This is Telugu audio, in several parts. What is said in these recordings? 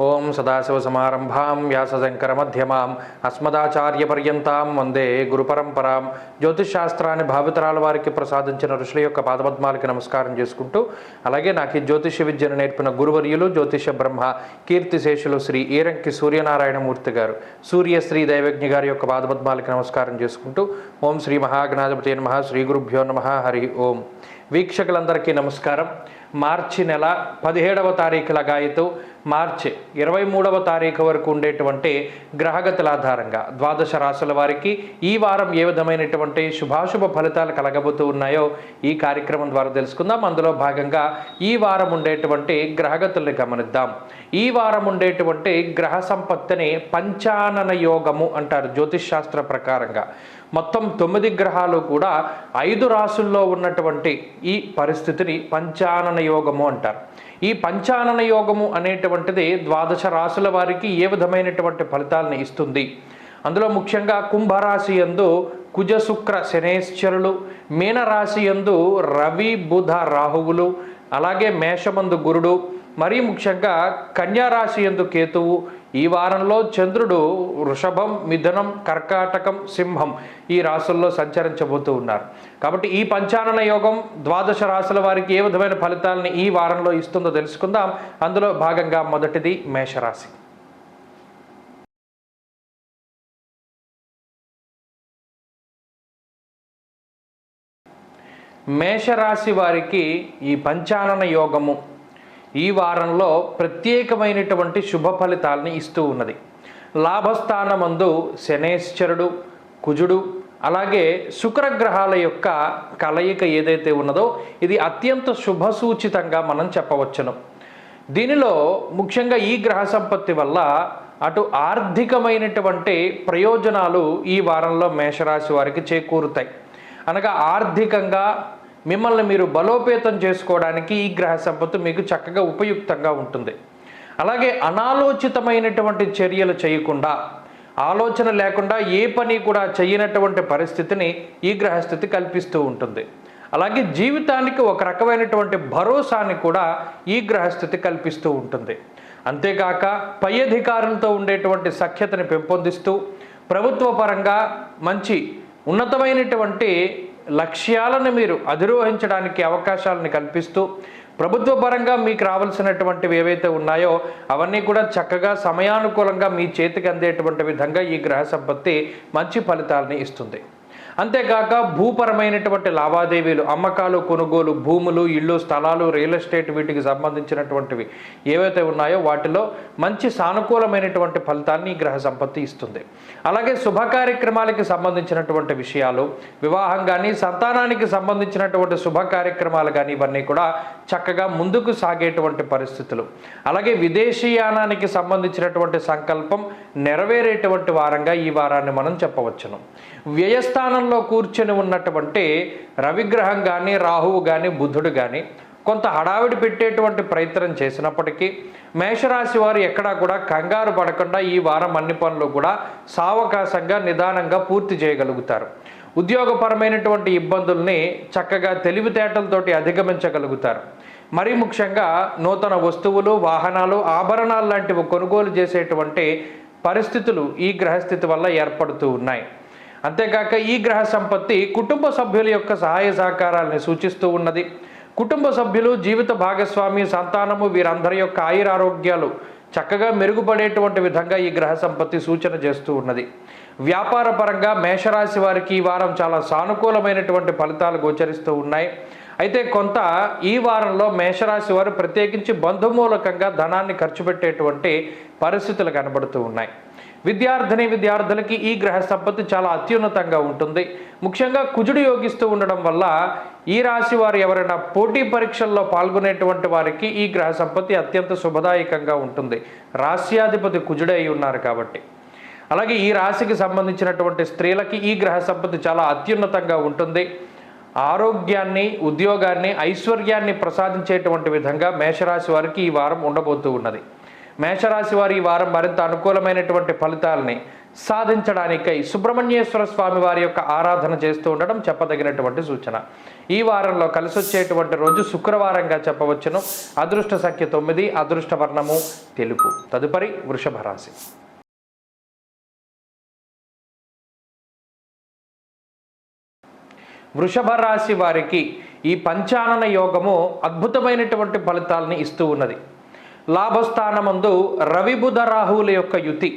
ఓం సదాశివసమారంభాం వ్యాసశంకరమధ్యమాం అస్మదాచార్యపర్యంతాం వందే గురుపరంపరాం. జ్యోతిషశాస్త్రాన్ని భావితరాల వారికి ప్రసాదించిన ఋషుల యొక్క పాదపద్మాలకి నమస్కారం చేసుకుంటూ, అలాగే నాకు ఈ జ్యోతిష విద్యను నేర్పిన గురువర్యులు జ్యోతిష బ్రహ్మ కీర్తిశేషులు శ్రీ ఈరంకి సూర్యనారాయణమూర్తి గారు, సూర్యశ్రీ దైవజ్ఞ గారి యొక్క పాదపద్మాలకి నమస్కారం చేసుకుంటూ, ఓం శ్రీ మహాగణాధిపతి నమః, శ్రీ గురుభ్యో నమః, హరి ఓం. వీక్షకులందరికీ నమస్కారం. మార్చి నెల 17వ తారీఖు లగాయతు మార్చి 23వ తారీఖు వరకు ఉండేటువంటి గ్రహగతుల ఆధారంగా ద్వాదశ రాశుల వారికి ఈ వారం ఏ విధమైనటువంటి శుభాశుభ ఫలితాలు కలగబోతూ ఉన్నాయో ఈ కార్యక్రమం ద్వారా తెలుసుకుందాం. అందులో భాగంగా ఈ వారం ఉండేటువంటి గ్రహగతుల్ని గమనిద్దాం. ఈ వారం ఉండేటువంటి గ్రహ సంపత్తిని పంచానన యోగము అంటారు జ్యోతిష్ శాస్త్ర ప్రకారంగా. మొత్తం 9 గ్రహాలు కూడా 5 రాశుల్లో ఉన్నటువంటి ఈ పరిస్థితిని పంచానన యోగము అంటారు. ఈ పంచానన యోగము అనేటువంటిది ద్వాదశ రాశుల వారికి ఏ విధమైనటువంటి ఫలితాలను ఇస్తుంది? అందులో ముఖ్యంగా కుంభరాశి యందు కుజ శుక్ర శనేశ్వరులు, మీనరాశి యందు రవి బుధ రాహువులు, అలాగే మేషమందు గురుడు, మరీ ముఖ్యంగా కన్యారాశి యందు కేతువు, ఈ వారంలో చంద్రుడు వృషభం, మిథునం, కర్కాటకం, సింహం ఈ రాశుల్లో సంచరించబోతూ ఉన్నారు. కాబట్టి ఈ పంచానన యోగం ద్వాదశ రాశుల వారికి ఏ విధమైన ఫలితాలని ఈ వారంలో ఇస్తుందో తెలుసుకుందాం. అందులో భాగంగా మొదటిది మేషరాశి. మేషరాశి వారికి ఈ పంచానన యోగము ఈ వారంలో ప్రత్యేకమైనటువంటి శుభ ఫలితాలని ఇస్తూ ఉన్నది. లాభస్థానమందు శనేశ్వరుడు, కుజుడు, అలాగే శుక్రగ్రహాల యొక్క కలయిక ఏదైతే ఉన్నదో ఇది అత్యంత శుభసూచితంగా మనం చెప్పవచ్చును. దీనిలో ముఖ్యంగా ఈ గ్రహ సంపత్తి వల్ల అటు ఆర్థికమైనటువంటి ప్రయోజనాలు ఈ వారంలో మేషరాశి వారికి చేకూరుతాయి. అనగా ఆర్థికంగా మిమ్మల్ని మీరు బలోపేతం చేసుకోవడానికి ఈ గ్రహ సంపత్తి మీకు చక్కగా ఉపయుక్తంగా ఉంటుంది. అలాగే అనాలోచితమైనటువంటి చర్యలు చేయకుండా, ఆలోచన లేకుండా ఏ పని కూడా చేయనటువంటి పరిస్థితిని ఈ గ్రహస్థితి కల్పిస్తూ ఉంటుంది. అలాగే జీవితానికి ఒక రకమైనటువంటి భరోసాని కూడా ఈ గ్రహస్థితి కల్పిస్తూ ఉంటుంది. అంతేకాక పై అధికారులతో ఉండేటువంటి సఖ్యతని పెంపొందిస్తూ, ప్రభుత్వ పరంగా మంచి ఉన్నతమైనటువంటి లక్ష్యాలను మీరు అధిరోహించడానికి అవకాశాలను కల్పిస్తూ, ప్రభుత్వ పరంగా మీకు రావాల్సినటువంటివి ఏవైతే ఉన్నాయో అవన్నీ కూడా చక్కగా సమయానుకూలంగా మీ చేతికి అందేటువంటి విధంగా ఈ గ్రహ సంపత్తి మంచి ఫలితాలని ఇస్తుంది. అంతేకాక భూపరమైనటువంటి లావాదేవీలు, అమ్మకాలు, కొనుగోలు, భూములు, ఇళ్ళు, స్థలాలు, రియల్ ఎస్టేట్ వీటికి సంబంధించినటువంటివి ఏవైతే ఉన్నాయో వాటిలో మంచి సానుకూలమైనటువంటి ఫలితాన్ని ఈ గ్రహ సంపత్తి ఇస్తుంది. అలాగే శుభ కార్యక్రమాలకి సంబంధించినటువంటి విషయాలు, వివాహం కానీ సంతానానికి సంబంధించినటువంటి శుభ కార్యక్రమాలు కానీ ఇవన్నీ కూడా చక్కగా ముందుకు సాగేటువంటి పరిస్థితులు. అలాగే విదేశీయానానికి సంబంధించినటువంటి సంకల్పం నెరవేరేటువంటి వారంగా ఈ వారాన్ని మనం చెప్పవచ్చును. వ్యయస్థానంలో కూర్చొని ఉన్నటువంటి రవిగ్రహం కానీ, రాహువు కానీ, బుధుడు కానీ కొంత హడావిడి పెట్టేటువంటి ప్రయత్నం చేసినప్పటికీ మేషరాశి వారు ఎక్కడా కూడా కంగారు పడకుండా ఈ వారం అన్ని పనులు కూడా సావకాశంగా నిదానంగా పూర్తి చేయగలుగుతారు. ఉద్యోగపరమైనటువంటి ఇబ్బందుల్ని చక్కగా తెలివితేటలతోటి అధిగమించగలుగుతారు. మరీ ముఖ్యంగా నూతన వస్తువులు, వాహనాలు, ఆభరణాలు లాంటివి కొనుగోలు చేసేటువంటి పరిస్థితులు ఈ గ్రహస్థితి వల్ల ఏర్పడుతూ ఉన్నాయి. అంతేకాక ఈ గ్రహ సంపత్తి కుటుంబ సభ్యుల యొక్క సహాయ సహకారాలని సూచిస్తూ ఉన్నది. కుటుంబ సభ్యులు, జీవిత భాగస్వామి, సంతానము వీరందరి యొక్క ఆయురారోగ్యాలు చక్కగా మెరుగుపడేటువంటి విధంగా ఈ గ్రహ సంపత్తి సూచన చేస్తూ ఉన్నది. వ్యాపార పరంగా మేషరాశి వారికి ఈ వారం చాలా సానుకూలమైనటువంటి ఫలితాలు గోచరిస్తూ ఉన్నాయి. అయితే కొంత ఈ వారంలో మేషరాశి వారు ప్రత్యేకించి బంధుమూలకంగా ధనాన్ని ఖర్చు పెట్టేటువంటి పరిస్థితులు కనబడుతూ ఉన్నాయి. విద్యార్థులకి ఈ గ్రహ సంపత్తి చాలా అత్యున్నతంగా ఉంటుంది. ముఖ్యంగా కుజుడు యోగిస్తూ ఉండడం వల్ల ఈ రాశి వారు ఎవరైనా పోటీ పరీక్షల్లో పాల్గొనేటువంటి వారికి ఈ గ్రహ సంపత్తి అత్యంత శుభదాయకంగా ఉంటుంది. రాశ్యాధిపతి కుజుడే అయి ఉన్నారు కాబట్టి. అలాగే ఈ రాశికి సంబంధించినటువంటి స్త్రీలకి ఈ గ్రహ సంపత్తి చాలా అత్యున్నతంగా ఉంటుంది. ఆరోగ్యాన్ని, ఉద్యోగాన్ని, ఐశ్వర్యాన్ని ప్రసాదించేటువంటి విధంగా మేషరాశి వారికి ఈ వారం ఉండబోతూ ఉన్నది. మేషరాశి వారు ఈ వారం మరింత అనుకూలమైనటువంటి ఫలితాలని సాధించడానికై సుబ్రహ్మణ్యేశ్వర స్వామి వారి యొక్క ఆరాధన చేస్తూ ఉండడం చెప్పదగినటువంటి సూచన. ఈ వారంలో కలిసి వచ్చేటువంటి రోజు శుక్రవారంగా చెప్పవచ్చును. అదృష్ట సంఖ్య 9, అదృష్ట వర్ణము తెలుపు. తదుపరి వృషభ రాశి. వృషభ రాశి వారికి ఈ పంచానన యోగము అద్భుతమైనటువంటి ఫలితాలని ఇస్తూ ఉన్నది. లాభస్థానమందు రవి బుధ రాహువుల యొక్క యుతి,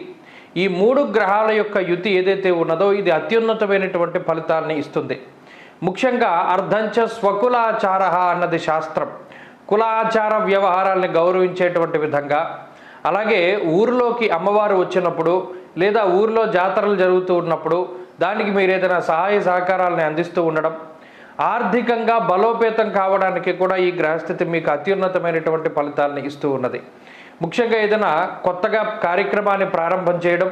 ఈ 3 గ్రహాల యొక్క యుతి ఏదైతే ఉన్నదో ఇది అత్యున్నతమైనటువంటి ఫలితాలని ఇస్తుంది. ముఖ్యంగా అర్ధంచ స్వకులాచార అన్నది శాస్త్రం. కులాచార వ్యవహారాలను గౌరవించేటువంటి విధంగా, అలాగే ఊరిలోకి అమ్మవారు వచ్చినప్పుడు లేదా ఊరిలో జాతరలు జరుగుతూ ఉన్నప్పుడు దానికి మీరు ఏదైనా సహాయ సహకారాలను అందిస్తూ ఉండడం, ఆర్థికంగా బలోపేతం కావడానికి కూడా ఈ గ్రహస్థితి మీకు అత్యున్నతమైనటువంటి ఫలితాలను ఇస్తూ ఉన్నది. ముఖ్యంగా ఏదైనా కొత్తగా కార్యక్రమాన్ని ప్రారంభం చేయడం,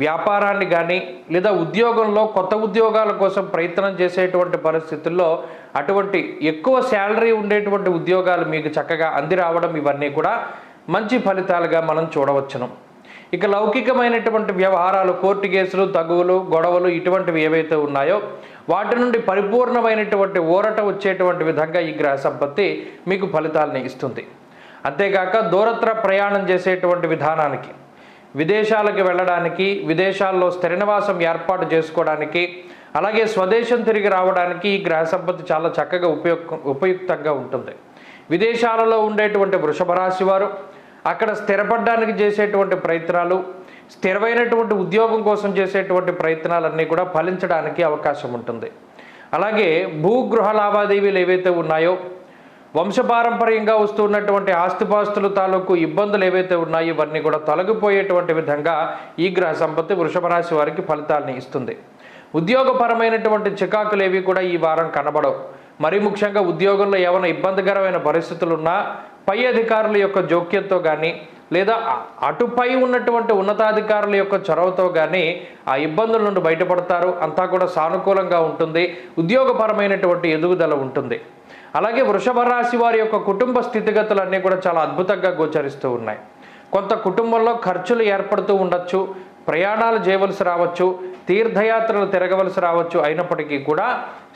వ్యాపారాన్ని కానీ లేదా ఉద్యోగంలో కొత్త ఉద్యోగాల కోసం ప్రయత్నం చేసేటువంటి పరిస్థితుల్లో అటువంటి ఎక్కువ శాలరీ ఉండేటువంటి ఉద్యోగాలు మీకు చక్కగా అంది రావడం, ఇవన్నీ కూడా మంచి ఫలితాలుగా మనం చూడవచ్చును. ఇక లౌకికమైనటువంటి వ్యవహారాలు, కోర్టు కేసులు, తగువులు, గొడవలు ఇటువంటివి ఏవైతే ఉన్నాయో వాటి నుండి పరిపూర్ణమైనటువంటి ఊరట వచ్చేటువంటి విధంగా ఈ గ్రహ సంపత్తి మీకు ఫలితాలని ఇస్తుంది. అంతేకాక దూరత్ర ప్రయాణం చేసేటువంటి విధానానికి, విదేశాలకు వెళ్ళడానికి, విదేశాల్లో స్థిర నివాసం ఏర్పాటు చేసుకోవడానికి, అలాగే స్వదేశం తిరిగి రావడానికి ఈ గ్రహ సంపత్తి చాలా చక్కగా ఉపయుక్తంగా ఉంటుంది. విదేశాలలో ఉండేటువంటి వృషభ రాశి వారు అక్కడ స్థిరపడడానికి చేసేటువంటి ప్రయత్నాలు, స్థిరమైనటువంటి ఉద్యోగం కోసం చేసేటువంటి ప్రయత్నాలన్నీ కూడా ఫలించడానికి అవకాశం ఉంటుంది. అలాగే భూగృహ లావాదేవీలు ఏవైతే ఉన్నాయో, వంశపారంపర్యంగా వస్తున్నటువంటి ఆస్తిపాస్తుల తాలూకు ఇబ్బందులు ఏవైతే ఉన్నాయో ఇవన్నీ కూడా తొలగిపోయేటువంటి విధంగా ఈ గ్రహ సంపత్తి వృషభ రాశి వారికి ఫలితాలని ఇస్తుంది. ఉద్యోగపరమైనటువంటి చికాకులు ఏవి కూడా ఈ వారం కనబడవు. మరీ ముఖ్యంగా ఉద్యోగంలో ఏమైనా ఇబ్బందికరమైన పరిస్థితులు ఉన్నా పై అధికారుల యొక్క జోక్యంతో కానీ లేదా అటుపై ఉన్నటువంటి ఉన్నతాధికారుల యొక్క చొరవతో కానీ ఆ ఇబ్బందుల నుండి బయటపడతారు. అంతా కూడా సానుకూలంగా ఉంటుంది. ఉద్యోగపరమైనటువంటి ఎదుగుదల ఉంటుంది. అలాగే వృషభ రాశి వారి యొక్క కుటుంబ స్థితిగతులన్నీ కూడా చాలా అద్భుతంగా గోచరిస్తూ ఉన్నాయి. కొంత కుటుంబంలో ఖర్చులు ఏర్పడుతూ ఉండొచ్చు, ప్రయాణాలు చేయవలసి రావచ్చు, తీర్థయాత్రలు తిరగవలసి రావచ్చు. అయినప్పటికీ కూడా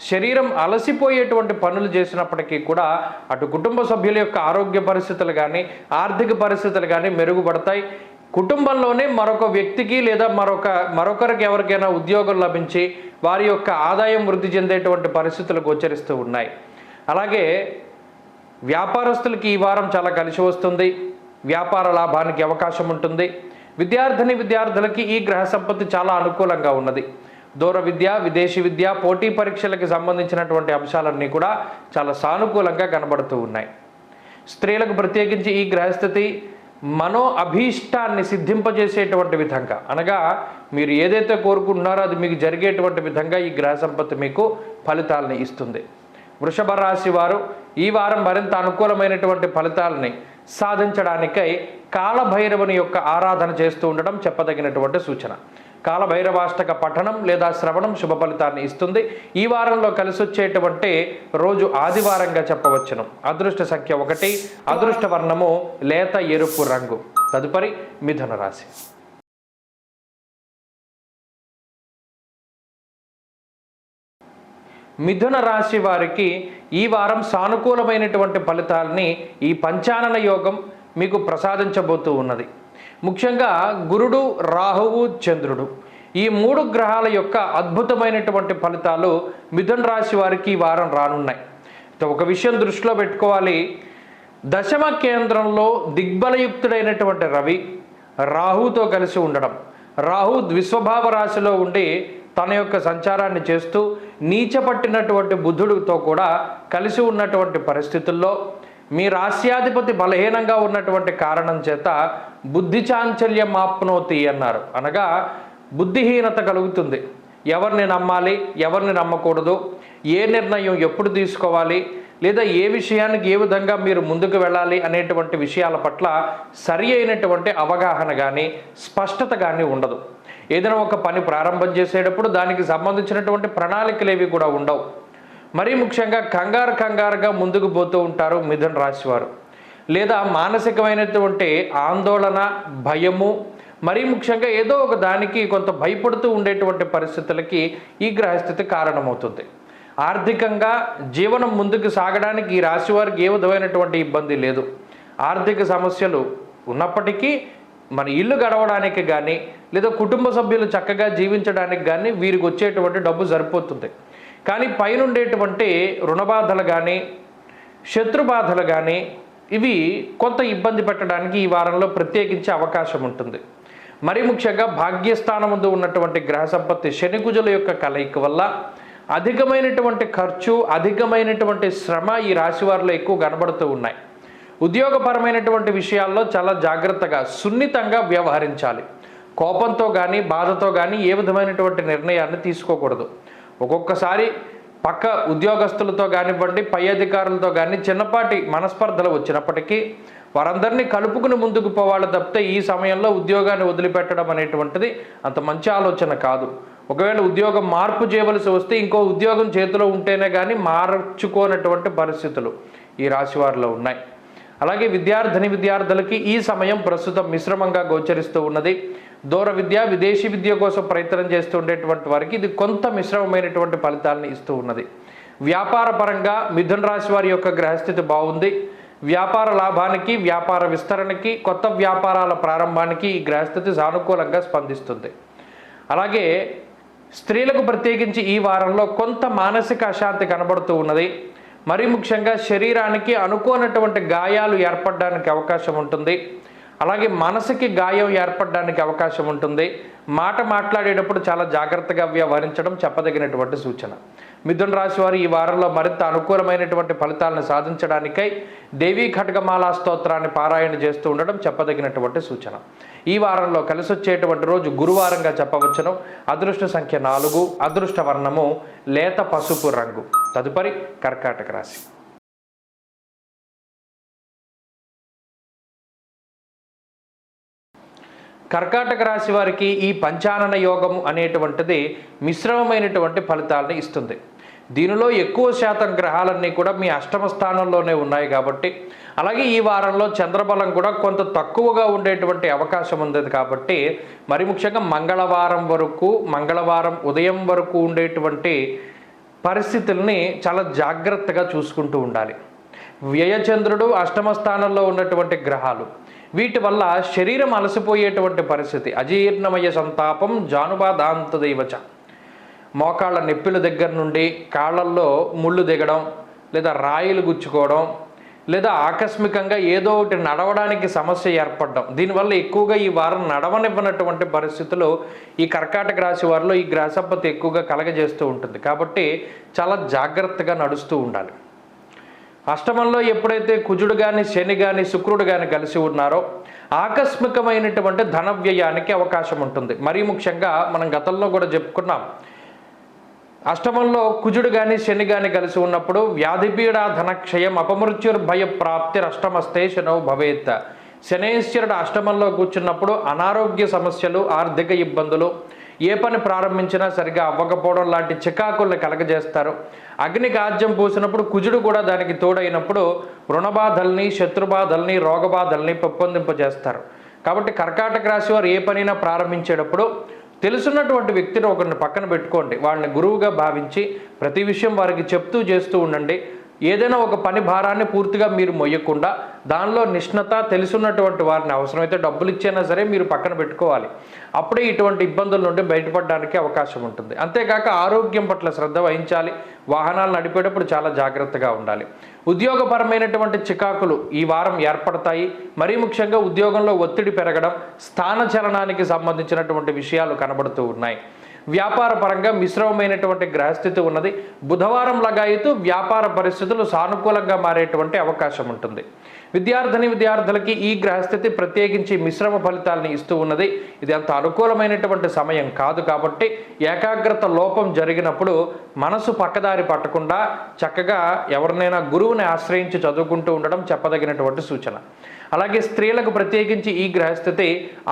శరీరం అలసిపోయేటువంటి పనులు చేసినప్పటికీ కూడా అటు కుటుంబ సభ్యుల యొక్క ఆరోగ్య పరిస్థితులు కానీ ఆర్థిక పరిస్థితులు కానీ మెరుగుపడతాయి. కుటుంబంలోనే మరొక వ్యక్తికి లేదా మరొకరికి ఎవరికైనా ఉద్యోగం లభించి వారి యొక్క ఆదాయం వృద్ధి చెందేటువంటి పరిస్థితులు గోచరిస్తూ ఉన్నాయి. అలాగే వ్యాపారస్తులకి ఈ వారం చాలా కలిసి వస్తుంది. వ్యాపార లాభానికి అవకాశం ఉంటుంది. విద్యార్థులకి ఈ గ్రహ సంపత్తి చాలా అనుకూలంగా ఉన్నది. దూర విద్య, విదేశీ విద్య, పోటీ పరీక్షలకు సంబంధించినటువంటి అంశాలన్నీ కూడా చాలా సానుకూలంగా కనబడుతూ ఉన్నాయి. స్త్రీలకు ప్రత్యేకించి ఈ గ్రహస్థితి మనో అభీష్టాన్ని సిద్ధింపజేసేటువంటి విధంగా, అనగా మీరు ఏదైతే కోరుకుంటున్నారో అది మీకు జరిగేటువంటి విధంగా ఈ గ్రహ సంపత్తి మీకు ఫలితాలని ఇస్తుంది. వృషభ రాశి వారు ఈ వారం మరింత అనుకూలమైనటువంటి ఫలితాలని సాధించడానికై కాలభైరవుని యొక్క ఆరాధన చేస్తూ ఉండడం చెప్పదగినటువంటి సూచన. కాలభైరవాష్టక పఠనం లేదా శ్రవణం శుభ ఫలితాన్ని ఇస్తుంది. ఈ వారంలో కలిసి వచ్చేటువంటి రోజు ఆదివారంగా చెప్పవచ్చును. అదృష్ట సంఖ్య 1, అదృష్ట వర్ణము లేత ఎరుపు రంగు. తదుపరి మిథున రాశి. మిథున రాశి వారికి ఈ వారం సానుకూలమైనటువంటి ఫలితాలని ఈ పంచానన యోగం మీకు ప్రసాదించబోతూ ఉన్నది. ముఖ్యంగా గురుడు, రాహువు, చంద్రుడు ఈ 3 గ్రహాల యొక్క అద్భుతమైనటువంటి ఫలితాలు మిథున రాశి వారికి ఈ వారం రానున్నాయి. ఒక విషయం దృష్టిలో పెట్టుకోవాలి. దశమ కేంద్రంలో దిగ్బలయుక్తుడైనటువంటి రవి రాహుతో కలిసి ఉండడం, రాహు ద్విస్వభావ రాశిలో ఉండి తన యొక్క సంచారాన్ని చేస్తూ నీచపట్టినటువంటి బుధుడితో కూడా కలిసి ఉన్నటువంటి పరిస్థితుల్లో మీ రాశ్యాధిపతి బలహీనంగా ఉన్నటువంటి కారణం చేత బుద్ధి చాంచల్యం ఆప్నోతి అన్నారు. అనగా బుద్ధిహీనత కలుగుతుంది. ఎవరిని నమ్మాలి, ఎవరిని నమ్మకూడదు, ఏ నిర్ణయం ఎప్పుడు తీసుకోవాలి, లేదా ఏ విషయానికి ఏ విధంగా మీరు ముందుకు వెళ్ళాలి అనేటువంటి విషయాల పట్ల సరి అయినటువంటి అవగాహన కానీ స్పష్టత కానీ ఉండదు. ఏదైనా ఒక పని ప్రారంభం చేసేటప్పుడు దానికి సంబంధించినటువంటి ప్రణాళికలు ఏవి కూడా ఉండవు. మరీ ముఖ్యంగా కంగారుగా ముందుకు పోతూ ఉంటారు మిథున రాశి వారు. లేదా మానసికమైనటువంటి ఆందోళన, భయము, మరీ ముఖ్యంగా ఏదో ఒక దానికి కొంత భయపడుతూ ఉండేటువంటి పరిస్థితులకి ఈ గ్రహస్థితి కారణమవుతుంది. ఆర్థికంగా జీవనం ముందుకు సాగడానికి ఈ రాశి వారికి ఏ విధమైనటువంటి ఇబ్బంది లేదు. ఆర్థిక సమస్యలు ఉన్నప్పటికీ మన ఇల్లు గడవడానికి కానీ లేదా కుటుంబ సభ్యులు చక్కగా జీవించడానికి కానీ వీరికి వచ్చేటువంటి డబ్బు సరిపోతుంది. కానీ పైనుండేటువంటి రుణబాధలు కానీ శత్రుబాధలు కానీ ఇవి కొంత ఇబ్బంది పెట్టడానికి ఈ వారంలో ప్రత్యేకించే అవకాశం ఉంటుంది. మరి ముఖ్యంగా భాగ్యస్థానం ముందు ఉన్నటువంటి గ్రహ సంపత్తి శని కుజుల యొక్క కలయిక వల్ల అధికమైనటువంటి ఖర్చు, అధికమైనటువంటి శ్రమ ఈ రాశి వారిలో ఎక్కువ కనబడుతూ ఉన్నాయి. ఉద్యోగపరమైనటువంటి విషయాల్లో చాలా జాగ్రత్తగా సున్నితంగా వ్యవహరించాలి. కోపంతో కానీ బాధతో కానీ ఏ విధమైనటువంటి నిర్ణయాన్ని తీసుకోకూడదు. ఒక్కొక్కసారి పక్క ఉద్యోగస్తులతో కానివ్వండి, పై అధికారులతో కానీ చిన్నపాటి మనస్పర్ధలు వచ్చినప్పటికీ వారందరినీ కలుపుకుని ముందుకు పోవాలి తప్పితే ఈ సమయంలో ఉద్యోగాన్ని వదిలిపెట్టడం అనేటువంటిది అంత మంచి ఆలోచన కాదు. ఒకవేళ ఉద్యోగం మార్పు చేయవలసి వస్తే ఇంకో ఉద్యోగం చేతిలో ఉంటేనే కానీ మార్చుకోనటువంటి పరిస్థితులు ఈ రాశి వారిలో ఉన్నాయి. అలాగే విద్యార్థులకి ఈ సమయం ప్రస్తుతం మిశ్రమంగా గోచరిస్తూ ఉన్నది. దూర విద్య, విదేశీ విద్య కోసం ప్రయత్నం చేస్తూ ఉండేటువంటి వారికి ఇది కొంత మిశ్రమమైనటువంటి ఫలితాలను ఇస్తూ ఉన్నది. వ్యాపార పరంగా మిథున రాశి వారి యొక్క గ్రహస్థితి బాగుంది. వ్యాపార లాభానికి, వ్యాపార విస్తరణకి, కొత్త వ్యాపారాల ప్రారంభానికి ఈ గ్రహస్థితి సానుకూలంగా స్పందిస్తుంది. అలాగే స్త్రీలకు ప్రత్యేకించి ఈ వారంలో కొంత మానసిక అశాంతి కనబడుతూ ఉన్నది. మరీ ముఖ్యంగా శరీరానికి అనుకోనటువంటి గాయాలు ఏర్పడడానికి అవకాశం ఉంటుంది. అలాగే మనసుకి గాయం ఏర్పడడానికి అవకాశం ఉంటుంది. మాట్లాడేటప్పుడు చాలా జాగ్రత్తగా వ్యవహరించడం చెప్పదగినటువంటి సూచన. మిథున రాశి వారు ఈ వారంలో మరింత అనుకూలమైనటువంటి ఫలితాలను సాధించడానికై దేవీ ఖడ్గమాలా స్తోత్రాన్ని పారాయణ చేస్తూ ఉండడం చెప్పదగినటువంటి సూచన. ఈ వారంలో కలిసి వచ్చేటువంటి రోజు గురువారంగా చెప్పవచ్చును. అదృష్ట సంఖ్య 4, అదృష్ట వర్ణము లేత పసుపు రంగు. తదుపరి కర్కాటక రాశి. కర్కాటక రాశి వారికి ఈ పంచానన యోగము అనేటువంటిది మిశ్రమమైనటువంటి ఫలితాలను ఇస్తుంది. దీనిలో ఎక్కువ శాతం గ్రహాలన్నీ కూడా మీ అష్టమ స్థానంలోనే ఉన్నాయి కాబట్టి, అలాగే ఈ వారంలో చంద్రబలం కూడా కొంత తక్కువగా ఉండేటువంటి అవకాశం ఉంది కాబట్టి, మరి ముఖ్యంగా మంగళవారం ఉదయం వరకు ఉండేటువంటి పరిస్థితుల్ని చాలా జాగ్రత్తగా చూసుకుంటూ ఉండాలి. వ్యయచంద్రుడు, అష్టమ స్థానంలో ఉన్నటువంటి గ్రహాలు, వీటి వల్ల శరీరం అలసిపోయేటువంటి పరిస్థితి. అజీర్ణమయ సంతాపం జానుబాధాంత దైవచ. మోకాళ్ళ నొప్పుల దగ్గర నుండి కాళ్ళల్లో ముళ్ళు దిగడం, లేదా రాయిలు గుచ్చుకోవడం, లేదా ఆకస్మికంగా ఏదో ఒకటి నడవడానికి సమస్య ఏర్పడడం, దీనివల్ల ఎక్కువగా ఈ వారం నడవనివ్వనటువంటి పరిస్థితులు ఈ కర్కాటక రాశి వారిలో ఈ గ్రహ సంపత్తి ఎక్కువగా కలగజేస్తూ ఉంటుంది. కాబట్టి చాలా జాగ్రత్తగా నడుస్తూ ఉండాలి. అష్టమంలో ఎప్పుడైతే కుజుడు కానీ, శని కానీ, శుక్రుడు కానీ కలిసి ఉన్నారో ఆకస్మికమైనటువంటి ధన వ్యయానికి అవకాశం ఉంటుంది. మరీ ముఖ్యంగా మనం గతంలో కూడా చెప్పుకున్నాం, అష్టమంలో కుజుడు కానీ శని కానీ కలిసి ఉన్నప్పుడు వ్యాధిపీడ ధనక్షయం అపమృత్యుర్భయ ప్రాప్తిర్ అష్టమస్తే శనౌ భవేత్. శనేశ్వరుడు అష్టమంలో కూర్చున్నప్పుడు అనారోగ్య సమస్యలు, ఆర్థిక ఇబ్బందులు, ఏ పని ప్రారంభించినా సరిగా అవ్వకపోవడం లాంటి చికాకుల్ని కలగజేస్తారు. అగ్నికి ఆజ్యం పూసినప్పుడు కుజుడు కూడా దానికి తోడైనప్పుడు రుణబాధల్ని, శత్రుబాధల్ని, రోగబాధల్ని పెంపొందింపజేస్తారు. కాబట్టి కర్కాటక రాశి వారు ఏ పనైనా ప్రారంభించేటప్పుడు తెలుసున్నటువంటి వ్యక్తిని ఒకరిని పక్కన పెట్టుకోండి. వాళ్ళని గురువుగా భావించి ప్రతి విషయం వారికి చెప్తూ చేస్తూ ఉండండి. ఏదైనా ఒక పని భారాన్ని పూర్తిగా మీరు మొయ్యకుండా దానిలో నిష్ణత తెలుసున్నటువంటి వారిని అవసరమైతే డబ్బులు ఇచ్చైనా సరే మీరు పక్కన పెట్టుకోవాలి. అప్పుడే ఇటువంటి ఇబ్బందుల నుండి బయటపడడానికి అవకాశం ఉంటుంది. అంతేకాక ఆరోగ్యం పట్ల శ్రద్ధ వహించాలి. వాహనాలు నడిపేటప్పుడు చాలా జాగ్రత్తగా ఉండాలి. ఉద్యోగపరమైనటువంటి చికాకులు ఈ వారం ఏర్పడతాయి. మరీ ముఖ్యంగా ఉద్యోగంలో ఒత్తిడి పెరగడం, స్థానచలనానికి సంబంధించినటువంటి విషయాలు కనబడుతూ ఉన్నాయి. వ్యాపార పరంగా మిశ్రమమైనటువంటి గ్రహస్థితి ఉన్నది. బుధవారం లగాయితూ వ్యాపార పరిస్థితులు సానుకూలంగా మారేటువంటి అవకాశం ఉంటుంది. విద్యార్థులకి ఈ గ్రహస్థితి ప్రత్యేకించి మిశ్రమ ఫలితాలను ఇస్తూ ఉన్నది. ఇది అంత అనుకూలమైనటువంటి సమయం కాదు కాబట్టి ఏకాగ్రత లోపం జరిగినప్పుడు మనసు పక్కదారి పట్టకుండా చక్కగా ఎవరినైనా గురువుని ఆశ్రయించి చదువుకుంటూ ఉండడం చెప్పదగినటువంటి సూచన. అలాగే స్త్రీలకు ప్రత్యేకించి ఈ గ్రహస్థితి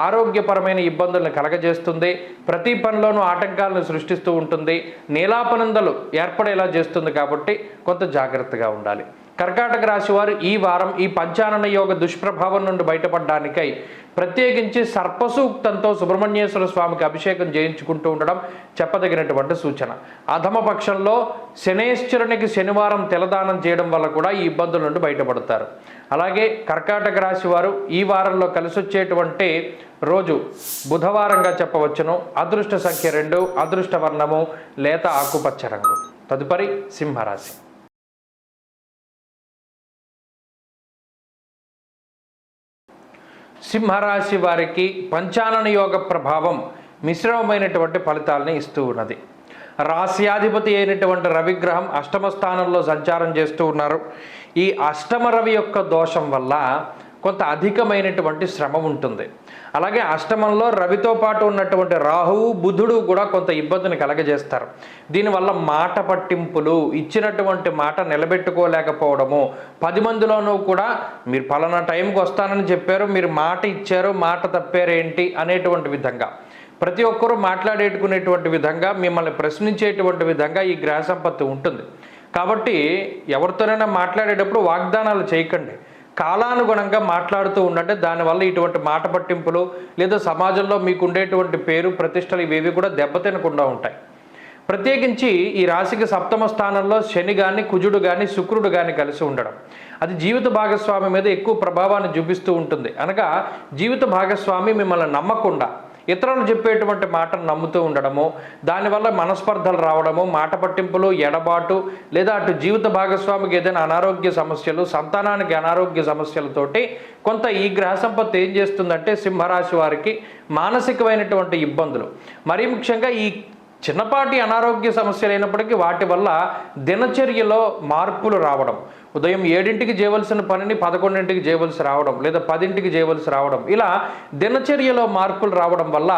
ఆరోగ్యపరమైన ఇబ్బందులను కలగజేస్తుంది. ప్రతి పనిలోనూ ఆటంకాలను సృష్టిస్తూ ఉంటుంది. నీలాపనందలు ఏర్పడేలా చేస్తుంది కాబట్టి కొంత జాగ్రత్తగా ఉండాలి. కర్కాటక రాశి వారు ఈ వారం ఈ పంచానన యోగ దుష్ప్రభావం నుండి బయటపడడానికై ప్రత్యేకించి సర్పసూక్తంతో సుబ్రహ్మణ్యేశ్వర స్వామికి అభిషేకం చేయించుకుంటూ ఉండడం చెప్పదగినటువంటి సూచన. అధమ పక్షంలో శనేశ్వరునికి శనివారం తెలదానం చేయడం వల్ల కూడా ఈ ఇబ్బందుల నుండి బయటపడతారు. అలాగే కర్కాటక రాశి వారు ఈ వారంలో కలిసొచ్చేటువంటి రోజు బుధవారంగా చెప్పవచ్చును. అదృష్ట సంఖ్య 2, అదృష్ట వర్ణము లేత ఆకుపచ్చ రంగు. తదుపరి సింహరాశి. సింహరాశి వారికి పంచానన యోగ ప్రభావం మిశ్రమమైనటువంటి ఫలితాలని ఇస్తూ ఉన్నది. రాశ్యాధిపతి అయినటువంటి రవిగ్రహం అష్టమ స్థానంలో సంచారం చేస్తూ ఉన్నారు. ఈ అష్టమ రవి యొక్క దోషం వల్ల కొంత అధికమైనటువంటి శ్రమ ఉంటుంది. అలాగే అష్టమంలో రవితో పాటు ఉన్నటువంటి రాహువు బుధుడు కూడా కొంత ఇబ్బందిని కలగజేస్తారు. దీనివల్ల మాట పట్టింపులు, ఇచ్చినటువంటి మాట నిలబెట్టుకోలేకపోవడము, 10 మందిలోనూ కూడా మీరు పలానా టైంకి వస్తానని చెప్పారు, మీరు మాట ఇచ్చారు, మాట తప్పారేంటి అనేటువంటి విధంగా ప్రతి ఒక్కరూ మాట్లాడేటుకునేటువంటి విధంగా, మిమ్మల్ని ప్రశ్నించేటువంటి విధంగా ఈ గ్రహ సంపత్తి ఉంటుంది. కాబట్టి ఎవరితోనైనా మాట్లాడేటప్పుడు వాగ్దానాలు చేయకండి, కాలానుగుణంగా మాట్లాడుతూ ఉండండి. దానివల్ల ఇటువంటి మాట పట్టింపులు లేదా సమాజంలో మీకు ఉండేటువంటి పేరు ప్రతిష్టలు ఇవేవి కూడా దెబ్బతినకుండా ఉంటాయి. ప్రత్యేకించి ఈ రాశికి సప్తమ స్థానంలో శని కానీ కుజుడు కానీ శుక్రుడు కానీ కలిసి ఉండడం అది జీవిత భాగస్వామి మీద ఎక్కువ ప్రభావాన్ని చూపిస్తూ ఉంటుంది. అనగా జీవిత భాగస్వామి మిమ్మల్ని నమ్మకుండా ఇతరులు చెప్పేటువంటి మాటను నమ్ముతూ ఉండడము, దానివల్ల మనస్పర్ధలు రావడము, మాట పట్టింపులు, ఎడబాటు, లేదా అటు జీవిత భాగస్వామికి ఏదైనా అనారోగ్య సమస్యలు, సంతానానికి అనారోగ్య సమస్యలతోటి కొంత ఈ గ్రహ సంపత్తి ఏం చేస్తుందంటే సింహరాశి వారికి మానసికమైనటువంటి ఇబ్బందులు, మరీ ముఖ్యంగా ఈ చిన్నపాటి అనారోగ్య సమస్యలు అయినప్పటికీ వాటి వల్ల దినచర్యలో మార్పులు రావడం, ఉదయం 7ంటికి చేయవలసిన పనిని 11ంటికి చేయవలసి రావడం, లేదా 10ంటికి చేయవలసి రావడం, ఇలా దినచర్యలో మార్పులు రావడం వల్ల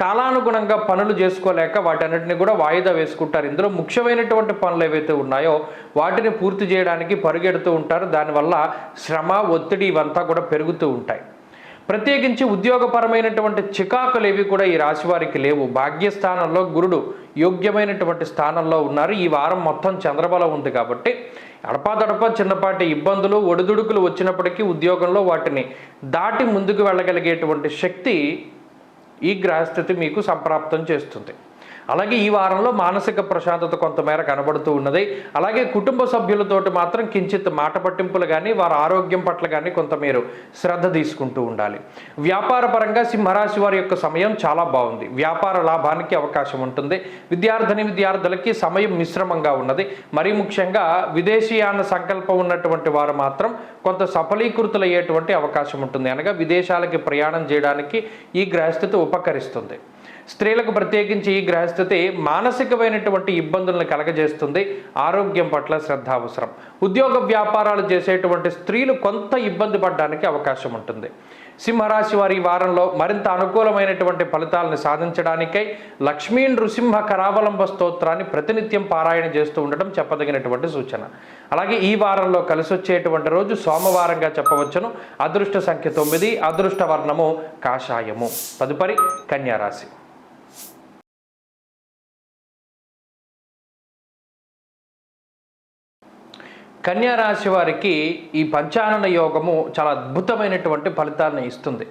కాలానుగుణంగా పనులు చేసుకోలేక వాటన్నిటిని కూడా వాయిదా వేసుకుంటారు. ఇందులో ముఖ్యమైనటువంటి పనులు ఏవైతే ఉన్నాయో వాటిని పూర్తి చేయడానికి పరుగెడుతూ ఉంటారు. దానివల్ల శ్రమ, ఒత్తిడి ఇవంతా కూడా పెరుగుతూ ఉంటాయి. ప్రత్యేకించి ఉద్యోగపరమైనటువంటి చికాకులు ఏవి కూడా ఈ రాశి వారికి లేవు. భాగ్యస్థానంలో గురుడు యోగ్యమైనటువంటి స్థానంలో ఉన్నారు. ఈ వారం మొత్తం చంద్రబలం ఉంది కాబట్టి అడపాదడప చిన్నపాటి ఇబ్బందులు, ఒడిదుడుకులు వచ్చినప్పటికీ ఉద్యోగంలో వాటిని దాటి ముందుకు వెళ్ళగలిగేటువంటి శక్తి ఈ గ్రహస్థితి మీకు సంప్రాప్తం చేస్తుంది. అలాగే ఈ వారంలో మానసిక ప్రశాంతత కొంతమేర కనబడుతూ ఉన్నది. అలాగే కుటుంబ సభ్యులతోటి మాత్రం కించిత్ మాట పట్టింపులు కానీ వారి ఆరోగ్యం పట్ల కానీ కొంత మీరు శ్రద్ధ తీసుకుంటూ ఉండాలి. వ్యాపార పరంగా సింహరాశి వారి యొక్క సమయం చాలా బాగుంది. వ్యాపార లాభానికి అవకాశం ఉంటుంది. విద్యార్థులకి సమయం మిశ్రమంగా ఉన్నది. మరీ ముఖ్యంగా విదేశీయాన సంకల్పం ఉన్నటువంటి వారు మాత్రం కొంత సఫలీకృతులయ్యేటువంటి అవకాశం ఉంటుంది. అనగా విదేశాలకి ప్రయాణం చేయడానికి ఈ గ్రహస్థితి ఉపకరిస్తుంది. స్త్రీలకు ప్రత్యేకించి ఈ గ్రహస్థితి మానసికమైనటువంటి ఇబ్బందులను కలగజేస్తుంది. ఆరోగ్యం పట్ల శ్రద్ధ అవసరం. ఉద్యోగ వ్యాపారాలు చేసేటువంటి స్త్రీలు కొంత ఇబ్బంది పడడానికి అవకాశం ఉంటుంది. సింహరాశి వారి ఈ వారంలో మరింత అనుకూలమైనటువంటి ఫలితాలను సాధించడానికై లక్ష్మీ నృసింహ కరావలంబ స్తోత్రాన్ని ప్రతినిత్యం పారాయణ చేస్తూ ఉండటం చెప్పదగినటువంటి సూచన. అలాగే ఈ వారంలో కలిసొచ్చేటువంటి రోజు సోమవారంగా చెప్పవచ్చును. అదృష్ట సంఖ్య 9, అదృష్ట వర్ణము కాషాయము. తదుపరి కన్యారాశి. కన్యారాశి వారికి ఈ పంచానన యోగము చాలా అద్భుతమైనటువంటి ఫలితాలను ఇస్తుంది.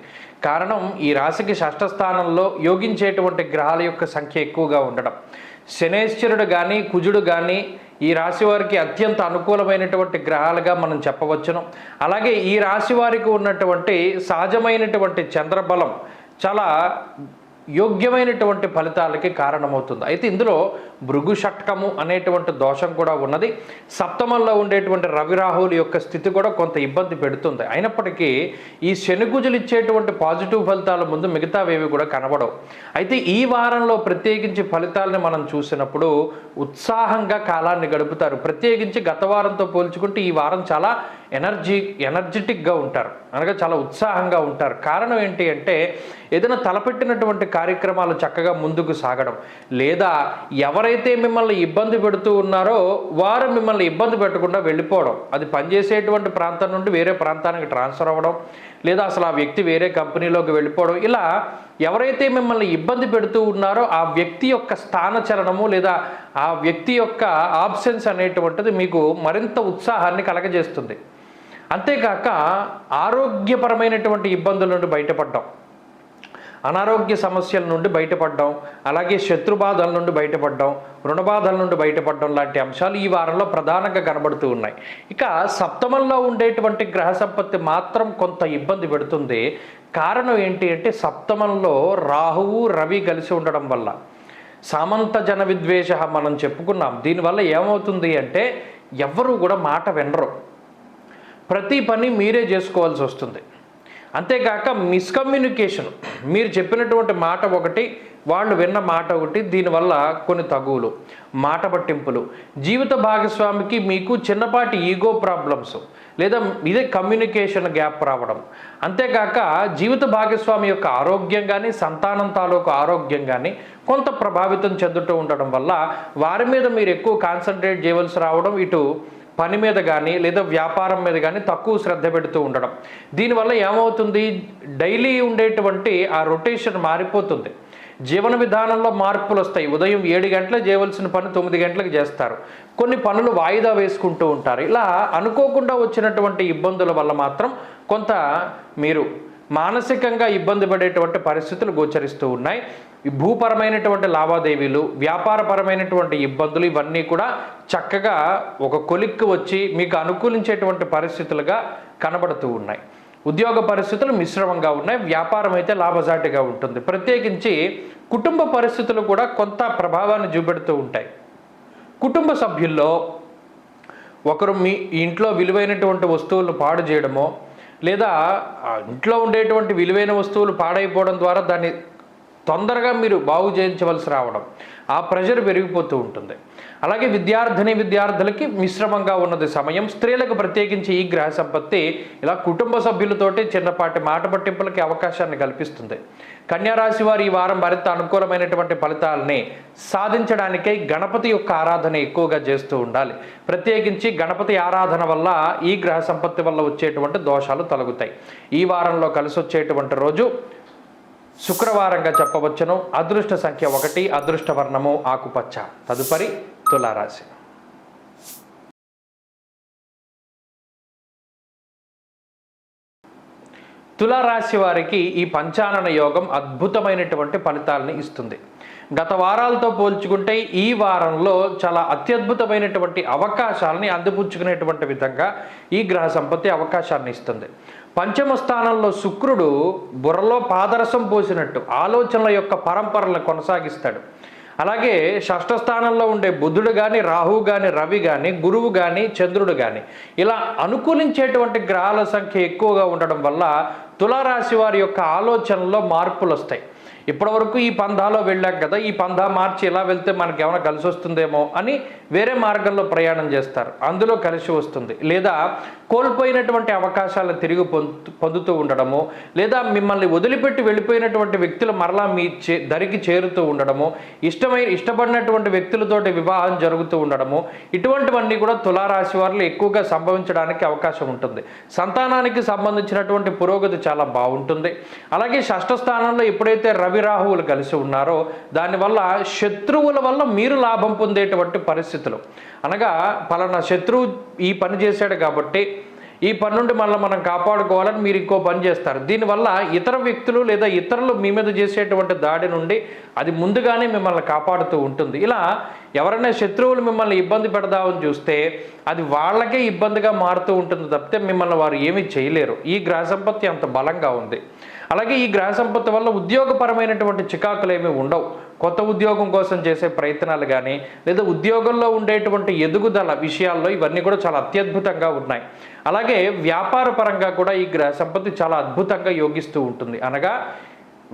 కారణం ఈ రాశికి షష్ఠ స్థానంలో యోగించేటువంటి గ్రహాల యొక్క సంఖ్య ఎక్కువగా ఉండడం. శనేశ్వరుడు కానీ కుజుడు కానీ ఈ రాశి వారికి అత్యంత అనుకూలమైనటువంటి గ్రహాలుగా మనం చెప్పవచ్చును. అలాగే ఈ రాశి వారికి ఉన్నటువంటి సహజమైనటువంటి చంద్రబలం చాలా యోగ్యమైనటువంటి ఫలితాలకి కారణమవుతుంది. అయితే ఇందులో భృగు షట్కము అనేటువంటి దోషం కూడా ఉన్నది. సప్తమంలో ఉండేటువంటి రవిరాహువుల యొక్క స్థితి కూడా కొంత ఇబ్బంది పెడుతుంది. అయినప్పటికీ ఈ శనికుజులు ఇచ్చేటువంటి పాజిటివ్ ఫలితాల ముందు మిగతావేవి కూడా కనబడవు. అయితే ఈ వారంలో ప్రత్యేకించి ఫలితాలను మనం చూసినప్పుడు ఉత్సాహంగా కాలాన్ని గడుపుతారు. ప్రత్యేకించి గత వారంతో పోల్చుకుంటే ఈ వారం చాలా ఎనర్జెటిక్గా ఉంటారు, అనగా చాలా ఉత్సాహంగా ఉంటారు. కారణం ఏంటి అంటే ఏదైనా తలపెట్టినటువంటి కార్యక్రమాలు చక్కగా ముందుకు సాగడం, లేదా ఎవరైతే మిమ్మల్ని ఇబ్బంది పెడుతూ ఉన్నారో వారు మిమ్మల్ని ఇబ్బంది పెట్టకుండా వెళ్ళిపోవడం, అది పనిచేసేటువంటి ప్రాంతం నుండి వేరే ప్రాంతానికి ట్రాన్స్ఫర్ అవ్వడం, లేదా అసలు ఆ వ్యక్తి వేరే కంపెనీలోకి వెళ్ళిపోవడం, ఇలా ఎవరైతే మిమ్మల్ని ఇబ్బంది పెడుతూ ఉన్నారో ఆ వ్యక్తి యొక్క స్థానచలనము లేదా ఆ వ్యక్తి యొక్క ఆబ్సెన్స్ అనేటువంటిది మీకు మరింత ఉత్సాహాన్ని కలగజేస్తుంది. అంతేకాక ఆరోగ్యపరమైనటువంటి ఇబ్బందుల నుండి బయటపడడం, అనారోగ్య సమస్యల నుండి బయటపడడం, అలాగే శత్రుబాధల నుండి బయటపడడం, రుణబాధల నుండి బయటపడడం లాంటి అంశాలు ఈ వారంలో ప్రధానంగా కనబడుతూ ఉన్నాయి. ఇక సప్తమంలో ఉండేటువంటి గ్రహ సంపత్తి మాత్రం కొంత ఇబ్బంది పెడుతుంది. కారణం ఏంటి అంటే సప్తమంలో రాహువు రవి కలిసి ఉండడం వల్ల. సామంత జన విద్వేష మనం చెప్పుకున్నాం. దీనివల్ల ఏమవుతుంది అంటే ఎవ్వరూ కూడా మాట వినరు, ప్రతి పని మీరే చేసుకోవాల్సి వస్తుంది. అంతేకాక మిస్కమ్యూనికేషన్, మీరు చెప్పినటువంటి మాట ఒకటి, వాళ్ళు విన్న మాట ఒకటి, దీనివల్ల కొన్ని తగువులు, మాట పట్టింపులు, జీవిత భాగస్వామికి మీకు చిన్నపాటి ఈగో ప్రాబ్లమ్స్ లేదా ఇదే కమ్యూనికేషన్ గ్యాప్ రావడం. అంతేకాక జీవిత భాగస్వామి యొక్క ఆరోగ్యం కానీ సంతానం తాలూకు ఆరోగ్యం కానీ కొంత ప్రభావితం చెందుతూ ఉండడం వల్ల వారి మీద మీరు ఎక్కువ కాన్సన్ట్రేట్ చేయవలసి రావడం, ఇటు పని మీద కానీ లేదా వ్యాపారం మీద కానీ తక్కువ శ్రద్ధ పెడుతూ ఉండడం. దీనివల్ల ఏమవుతుంది, డైలీ ఉండేటువంటి ఆ రొటేషన్ మారిపోతుంది. జీవన విధానంలో మార్పులు వస్తాయి. ఉదయం 7 గంటలకు చేయవలసిన పని 9 గంటలకు చేస్తారు. కొన్ని పనులు వాయిదా వేసుకుంటూ ఉంటారు. ఇలా అనుకోకుండా వచ్చినటువంటి ఇబ్బందుల వల్ల మాత్రం కొంత మీరు మానసికంగా ఇబ్బంది పడేటువంటి పరిస్థితులు గోచరిస్తూ ఉన్నాయి. ఈ భూపరమైనటువంటి లావాదేవీలు, వ్యాపారపరమైనటువంటి ఇబ్బందులు ఇవన్నీ కూడా చక్కగా ఒక కొలిక్కి వచ్చి మీకు అనుకూలించేటువంటి పరిస్థితులుగా కనబడుతూ ఉన్నాయి. ఉద్యోగ పరిస్థితులు మిశ్రమంగా ఉన్నాయి, వ్యాపారం అయితే లాభసాటిగా ఉంటుంది. ప్రత్యేకించి కుటుంబ పరిస్థితులు కూడా కొంత ప్రభావాన్ని చూపెడుతూ ఉంటాయి. కుటుంబ సభ్యుల్లో ఒకరు మీ ఇంట్లో విలువైనటువంటి వస్తువులను పాడు చేయడమో లేదా ఇంట్లో ఉండేటువంటి విలువైన వస్తువులు పాడైపోవడం ద్వారా దాన్ని తొందరగా మీరు బాగు చేయించవలసి రావడం, ఆ ప్రెషర్ పెరిగిపోతూ ఉంటుంది. అలాగే విద్యార్థులకి మిశ్రమంగా ఉన్నది సమయం. స్త్రీలకు ప్రత్యేకించి ఈ గ్రహ సంపత్తి ఇలా కుటుంబ సభ్యులతోటి చిన్నపాటి మాట పట్టింపులకి అవకాశాన్ని కల్పిస్తుంది. కన్యారాశి వారు ఈ వారం మరింత అనుకూలమైనటువంటి ఫలితాలని సాధించడానికై గణపతి యొక్క ఆరాధన ఎక్కువగా చేస్తూ ఉండాలి. ప్రత్యేకించి గణపతి ఆరాధన వల్ల ఈ గ్రహ సంపత్తి వల్ల వచ్చేటువంటి దోషాలు తొలగుతాయి. ఈ వారంలో కలిసి వచ్చేటువంటి రోజు శుక్రవారంగా చెప్పవచ్చును. అదృష్ట సంఖ్య 1, అదృష్ట వర్ణము ఆకుపచ్చ. తదుపరి తులారాశి. తులారాశి వారికి ఈ పంచానన యోగం అద్భుతమైనటువంటి ఫలితాలని ఇస్తుంది. గత వారాలతో పోల్చుకుంటే ఈ వారంలో చాలా అత్యద్భుతమైనటువంటి అవకాశాలని అందిపుచ్చుకునేటువంటి విధంగా ఈ గ్రహ సంపత్తి అవకాశాన్ని ఇస్తుంది. పంచమ స్థానంలో శుక్రుడు బుర్రలో పాదరసం పోసినట్టు ఆలోచనల యొక్క పరంపరలను కొనసాగిస్తాడు. అలాగే షష్ఠ స్థానంలో ఉండే బుధుడు కానీ, రాహువు కానీ, రవి కానీ, గురువు కానీ, చంద్రుడు కానీ ఇలా అనుకూలించేటువంటి గ్రహాల సంఖ్య ఎక్కువగా ఉండడం వల్ల తులారాశి వారి యొక్క ఆలోచనలో మార్పులు వస్తాయి. ఇప్పటివరకు ఈ పందాలో వెళ్ళాం కదా, ఈ పందా మార్చి ఇలా వెళ్తే మనకి ఏమైనా కలిసి వస్తుందేమో అని వేరే మార్గంలో ప్రయాణం చేస్తారు. అందులో కలిసి వస్తుంది. లేదా కోల్పోయినటువంటి అవకాశాలను తిరిగి పొందుతూ ఉండడము, లేదా మిమ్మల్ని వదిలిపెట్టి వెళ్ళిపోయినటువంటి వ్యక్తులు మరలా మీ దరికి చేరుతూ ఉండడము, ఇష్టపడినటువంటి వ్యక్తులతోటి వివాహం జరుగుతూ ఉండడము, ఇటువంటివన్నీ కూడా తులారాశి వారిలో ఎక్కువగా సంభవించడానికి అవకాశం ఉంటుంది. సంతానానికి సంబంధించినటువంటి పురోగతి చాలా బాగుంటుంది. అలాగే షష్ఠ స్థానంలో ఎప్పుడైతే రవి రాహువులు కలిసి ఉన్నారో దానివల్ల శత్రువుల వల్ల మీరు లాభం పొందేటువంటి పరిస్థితులు, అనగా పలానా శత్రువు ఈ పని చేశాడు కాబట్టి ఈ పని నుండి మళ్ళీ మనం కాపాడుకోవాలని మీరు ఇంకో పని చేస్తారు. దీనివల్ల ఇతర వ్యక్తులు లేదా ఇతరులు మీ మీద చేసేటువంటి దాడి నుండి అది ముందుగానే మిమ్మల్ని కాపాడుతూ ఉంటుంది. ఇలా ఎవరైనా శత్రువులు మిమ్మల్ని ఇబ్బంది పెడదామని చూస్తే అది వాళ్ళకే ఇబ్బందిగా మారుతూ ఉంటుంది తప్పితే మిమ్మల్ని వారు ఏమీ చేయలేరు. ఈ గ్రహ సంపత్తి అంత బలంగా ఉంది. అలాగే ఈ గ్రహ సంపత్తి వల్ల ఉద్యోగపరమైనటువంటి చికాకులు ఏమీ ఉండవు. కొత్త ఉద్యోగం కోసం చేసే ప్రయత్నాలు కానీ లేదా ఉద్యోగంలో ఉండేటువంటి ఎదుగుదల విషయాల్లో ఇవన్నీ కూడా చాలా అత్యద్భుతంగా ఉన్నాయి. అలాగే వ్యాపార పరంగా కూడా ఈ గ్రహ సంపత్తి చాలా అద్భుతంగా యోగిస్తూ ఉంటుంది. అనగా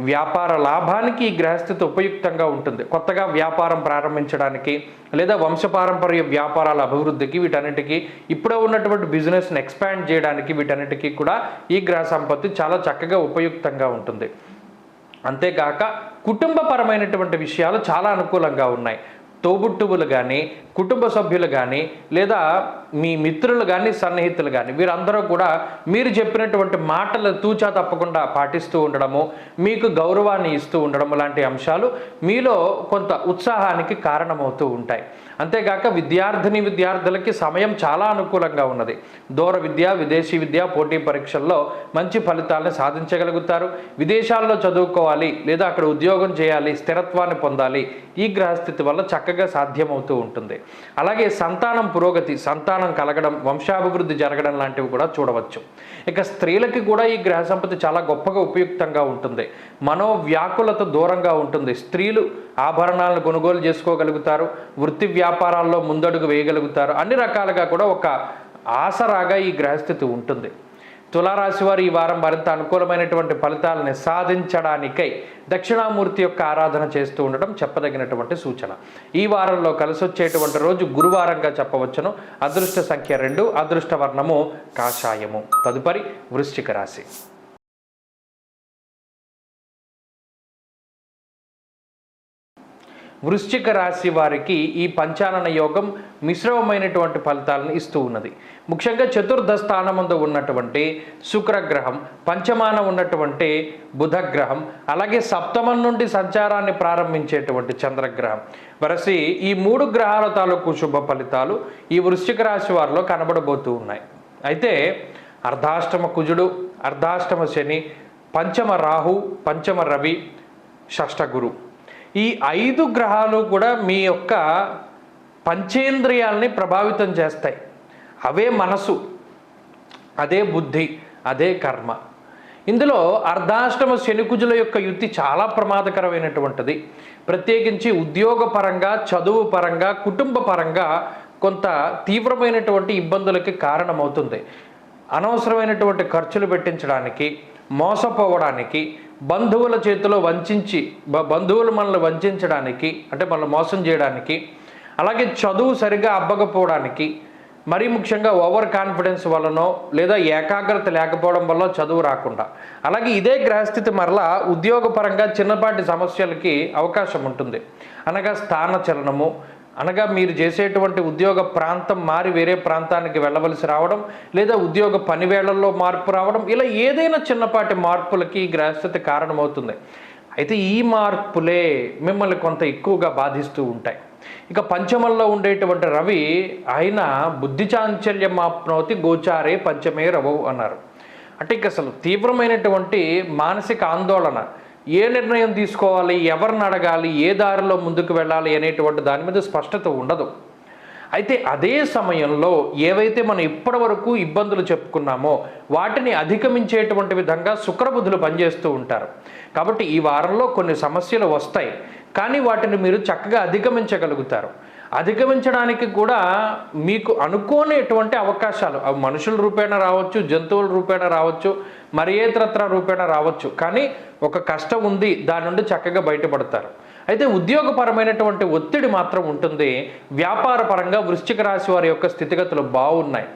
వ్యాపార లాభానికి ఈ గ్రహస్థితి ఉపయుక్తంగా ఉంటుంది. కొత్తగా వ్యాపారం ప్రారంభించడానికి లేదా వంశపారంపర్య వ్యాపారాల అభివృద్ధికి, వీటన్నిటికీ ఇప్పుడే ఉన్నటువంటి బిజినెస్ని ఎక్స్పాండ్ చేయడానికి వీటన్నిటికీ కూడా ఈ గ్రహ సంపత్తి చాలా చక్కగా ఉపయుక్తంగా ఉంటుంది. అంతేకాక కుటుంబపరమైనటువంటి విషయాలు చాలా అనుకూలంగా ఉన్నాయి. తోబుట్టువులు కానీ, కుటుంబ సభ్యులు కానీ, లేదా మీ మిత్రులు కానీ, సన్నిహితులు కానీ, వీరందరూ కూడా మీరు చెప్పినటువంటి మాటలు తూచా తప్పకుండా పాటిస్తూ ఉండడము, మీకు గౌరవాన్ని ఇస్తూ ఉండడము లాంటి అంశాలు మీలో కొంత ఉత్సాహానికి కారణమవుతూ ఉంటాయి. అంతేగాక విద్యార్థులకి సమయం చాలా అనుకూలంగా ఉన్నది. దూర విద్య, విదేశీ విద్య, పోటీ పరీక్షల్లో మంచి ఫలితాలను సాధించగలుగుతారు. విదేశాల్లో చదువుకోవాలి లేదా అక్కడ ఉద్యోగం చేయాలి, స్థిరత్వాన్ని పొందాలి, ఈ గ్రహస్థితి వల్ల చక్కగా సాధ్యమవుతూ ఉంటుంది. అలాగే సంతానం పురోగతి, సంతానం కలగడం, వంశాభివృద్ధి జరగడం లాంటివి కూడా చూడవచ్చు. ఇక స్త్రీలకి కూడా ఈ గ్రహ సంపత్తి చాలా గొప్పగా ఉపయుక్తంగా ఉంటుంది. మనోవ్యాకులత దూరంగా ఉంటుంది. స్త్రీలు ఆభరణాలను కొనుగోలు చేసుకోగలుగుతారు, వృత్తి వ్యాపారాల్లో ముందడుగు వేయగలుగుతారు. అన్ని రకాలుగా కూడా ఒక ఆసరాగా ఈ గ్రహస్థితి ఉంటుంది. తులారాశి వారు ఈ వారం మరింత అనుకూలమైనటువంటి ఫలితాలని సాధించడానికై దక్షిణామూర్తి యొక్క ఆరాధన చేస్తూ ఉండడం చెప్పదగినటువంటి సూచన. ఈ వారంలో కలిసొచ్చేటువంటి రోజు గురువారంగా చెప్పవచ్చును. అదృష్ట సంఖ్య 2, అదృష్ట వర్ణము కాషాయము. తదుపరి వృశ్చిక రాశి. వృశ్చిక రాశి వారికి ఈ పంచానన యోగం మిశ్రమమైనటువంటి ఫలితాలను ఇస్తూ ఉన్నది. ముఖ్యంగా చతుర్థ స్థానమందు ఉన్నటువంటి శుక్రగ్రహం, పంచమాన ఉన్నటువంటి బుధగ్రహం, అలాగే సప్తమం నుండి సంచారాన్ని ప్రారంభించేటువంటి చంద్రగ్రహం వరసి ఈ 3 గ్రహాల తాలూకు శుభ ఫలితాలు ఈ వృశ్చిక రాశి వారిలో కనబడబోతూ ఉన్నాయి. అయితే అర్ధాష్టమ కుజుడు, అర్ధాష్టమ శని, పంచమ రాహు, పంచమ రవి, షష్ఠ గురు, ఈ 5 గ్రహాలు కూడా మీ యొక్క పంచేంద్రియాలని ప్రభావితం చేస్తాయి. అవే మనసు, అదే బుద్ధి, అదే కర్మ. ఇందులో అర్ధాష్టమ శనికుజుల యొక్క యుతి చాలా ప్రమాదకరమైనటువంటిది. ప్రత్యేకించి ఉద్యోగపరంగా, చదువు పరంగా, కుటుంబ పరంగా కొంత తీవ్రమైనటువంటి ఇబ్బందులకి కారణమవుతుంది. అనవసరమైనటువంటి ఖర్చులు పెట్టించడానికి, మోసపోవడానికి, బంధువుల చేతిలో బంధువులు మనల్ని వంచడానికి, అంటే మనల్ని మోసం చేయడానికి, అలాగే చదువు సరిగా అబ్బకపోవడానికి, మరీ ముఖ్యంగా ఓవర్ కాన్ఫిడెన్స్ వలనో లేదా ఏకాగ్రత లేకపోవడం వల్ల చదువు రాకుండా, అలాగే ఇదే గ్రహస్థితి మరలా ఉద్యోగపరంగా చిన్నపాటి సమస్యలకి అవకాశం ఉంటుంది. అనగా స్థాన చలనము, అనగా మీరు చేసేటువంటి ఉద్యోగ ప్రాంతం మారి వేరే ప్రాంతానికి వెళ్ళవలసి రావడం, లేదా ఉద్యోగ పనివేళల్లో మార్పు రావడం, ఇలా ఏదైనా చిన్నపాటి మార్పులకి ఈ గ్రహస్థితి కారణమవుతుంది. అయితే ఈ మార్పులే మిమ్మల్ని కొంత ఎక్కువగా బాధిస్తూ ఉంటాయి. ఇక పంచమంలో ఉండేటువంటి రవి ఆయన బుద్ధి చాంచల్యం ఆప్నోతి గోచారే పంచమే రవవు అన్నారు. అంటే ఇక అసలు తీవ్రమైనటువంటి మానసిక ఆందోళన, ఏ నిర్ణయం తీసుకోవాలి, ఎవరిని అడగాలి, ఏ దారిలో ముందుకు వెళ్ళాలి అనేటువంటి దాని మీద స్పష్టత ఉండదు. అయితే అదే సమయంలో ఏవైతే మనం ఇప్పటి వరకు ఇబ్బందులు చెప్పుకున్నామో వాటిని అధిగమించేటువంటి విధంగా శుక్రబుధులు పనిచేస్తూ ఉంటారు. కాబట్టి ఈ వారంలో కొన్ని సమస్యలు వస్తాయి, కానీ వాటిని మీరు చక్కగా అధిగమించగలుగుతారు. అధిగమించడానికి కూడా మీకు అనుకోనేటువంటి అవకాశాలు, అవి మనుషుల రూపేణ రావచ్చు, జంతువుల రూపేణ రావచ్చు, మరి ఏతరత్ర రూపేణ రావచ్చు, కానీ ఒక కష్టం ఉంది, దాని నుండి చక్కగా బయటపడతారు. అయితే ఉద్యోగపరమైనటువంటి ఒత్తిడి మాత్రం ఉంటుంది. వ్యాపార పరంగా వృశ్చిక రాశి వారి యొక్క స్థితిగతులు బాగున్నాయి.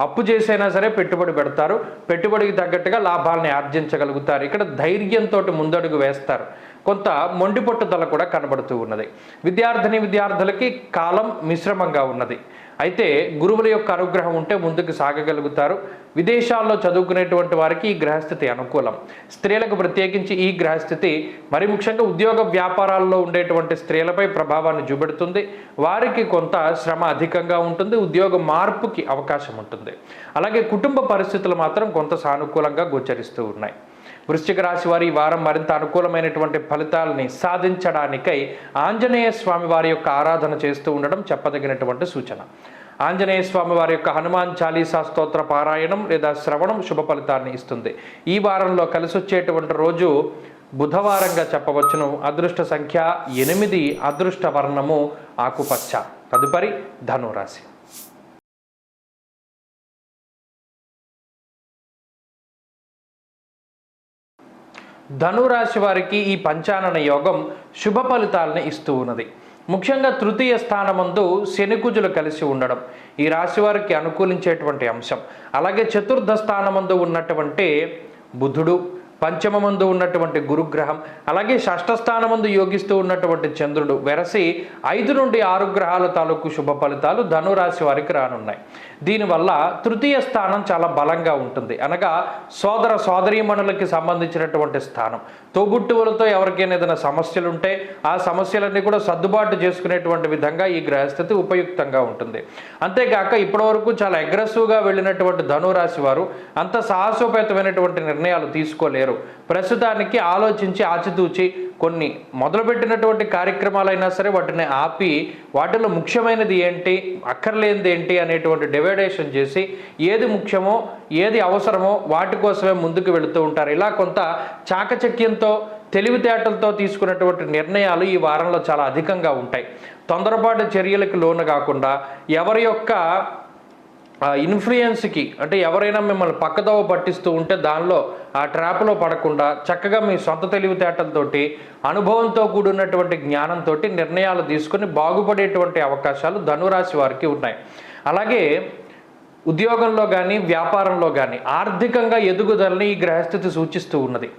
అప్పు చేసైనా సరే పెట్టుబడి పెడతారు, పెట్టుబడికి తగ్గట్టుగా లాభాలని ఆర్జించగలుగుతారు. ఇక్కడ ధైర్యంతో ముందడుగు వేస్తారు. కొంత మొండి పట్టుదల కూడా కనబడుతూ ఉన్నది. విద్యార్థులకి కాలం మిశ్రమంగా ఉన్నది. అయితే గురువుల యొక్క అనుగ్రహం ఉంటే ముందుకు సాగగలుగుతారు. విదేశాల్లో చదువుకునేటువంటి వారికి ఈ గ్రహస్థితి అనుకూలం. స్త్రీలకు ప్రత్యేకించి ఈ గ్రహస్థితి మరి ముఖ్యంగా ఉద్యోగ వ్యాపారాల్లో ఉండేటువంటి స్త్రీలపై ప్రభావాన్ని చూపెడుతుంది. వారికి కొంత శ్రమ అధికంగా ఉంటుంది, ఉద్యోగ మార్పుకి అవకాశం ఉంటుంది. అలాగే కుటుంబ పరిస్థితులు మాత్రం కొంత సానుకూలంగా గోచరిస్తూ ఉన్నాయి. వృశ్చిక రాశి వారి ఈ వారం మరింత అనుకూలమైనటువంటి ఫలితాలని సాధించడానికై ఆంజనేయ స్వామి వారి యొక్క ఆరాధన చేస్తూ ఉండడం చెప్పదగినటువంటి సూచన. ఆంజనేయ స్వామి వారి యొక్క హనుమాన్ చాలీసా స్తోత్ర పారాయణం లేదా శ్రవణం శుభ ఫలితాన్ని ఇస్తుంది. ఈ వారంలో కలిసొచ్చేటువంటి రోజు బుధవారంగా చెప్పవచ్చును. అదృష్ట సంఖ్య 8, అదృష్ట వర్ణము ఆకుపచ్చ. తదుపరి ధనురాశి. ధనురాశి వారికి ఈ పంచానన యోగం శుభ ఫలితాలను ఇస్తూ ఉన్నది. ముఖ్యంగా తృతీయ స్థానమందు శనికుజులు కలిసి ఉండడం ఈ రాశి వారికి అనుకూలించేటువంటి అంశం. అలాగే చతుర్థ స్థానమందు ఉన్నటువంటి బుధుడు, పంచమమందు ఉన్నటువంటి గురుగ్రహం, అలాగే షష్ఠస్థానమందు యోగిస్తూ ఉన్నటువంటి చంద్రుడు వెరసి 5 నుండి 6 గ్రహాల తాలూకు శుభ ఫలితాలు ధనురాశి వారికి రానున్నాయి. దీనివల్ల తృతీయ స్థానం చాలా బలంగా ఉంటుంది. అనగా సోదర సోదరీమణులకి సంబంధించినటువంటి స్థానం. తోబుట్టువులతో ఎవరికైనా ఏదైనా సమస్యలు ఉంటే ఆ సమస్యలన్నీ కూడా సర్దుబాటు చేసుకునేటువంటి విధంగా ఈ గ్రహస్థితి ఉపయుక్తంగా ఉంటుంది. అంతేకాక ఇప్పటివరకు చాలా అగ్రెసివ్గా వెళ్ళినటువంటి ధనురాశి వారు అంత సాహసోపేతమైనటువంటి నిర్ణయాలు తీసుకోలేరు. ప్రస్తుతానికి ఆలోచించి ఆచితూచి కొన్ని మొదలుపెట్టినటువంటి కార్యక్రమాలైనా సరే వాటిని ఆపి వాటిలో ముఖ్యమైనది ఏంటి, అక్కర్లేనిది ఏంటి అనేటువంటి డివైడేషన్ చేసి ఏది ముఖ్యమో ఏది అవసరమో వాటి కోసమే ముందుకు వెళుతూ ఉంటారు. ఇలా కొంత చాకచక్యంతో తెలివితేటలతో తీసుకున్నటువంటి నిర్ణయాలు ఈ వారంలో చాలా అధికంగా ఉంటాయి. తొందరపాటు చర్యలకు లోను కాకుండా ఎవరి యొక్క ఇన్ఫ్లుయెన్స్కి, అంటే ఎవరైనా మిమ్మల్ని పక్కదోవ పట్టిస్తూ ఉంటే దానిలో ఆ ట్రాప్లో పడకుండా చక్కగా మీ సొంత తెలివితేటలతోటి అనుభవంతో కూడినటువంటి జ్ఞానంతో నిర్ణయాలు తీసుకొని బాగుపడేటువంటి అవకాశాలు ధనురాశి వారికి ఉన్నాయి. అలాగే ఉద్యోగంలో కానీ వ్యాపారంలో కానీ ఆర్థికంగా ఎదుగుదలని ఈ గ్రహస్థితి సూచిస్తూ ఉన్నది.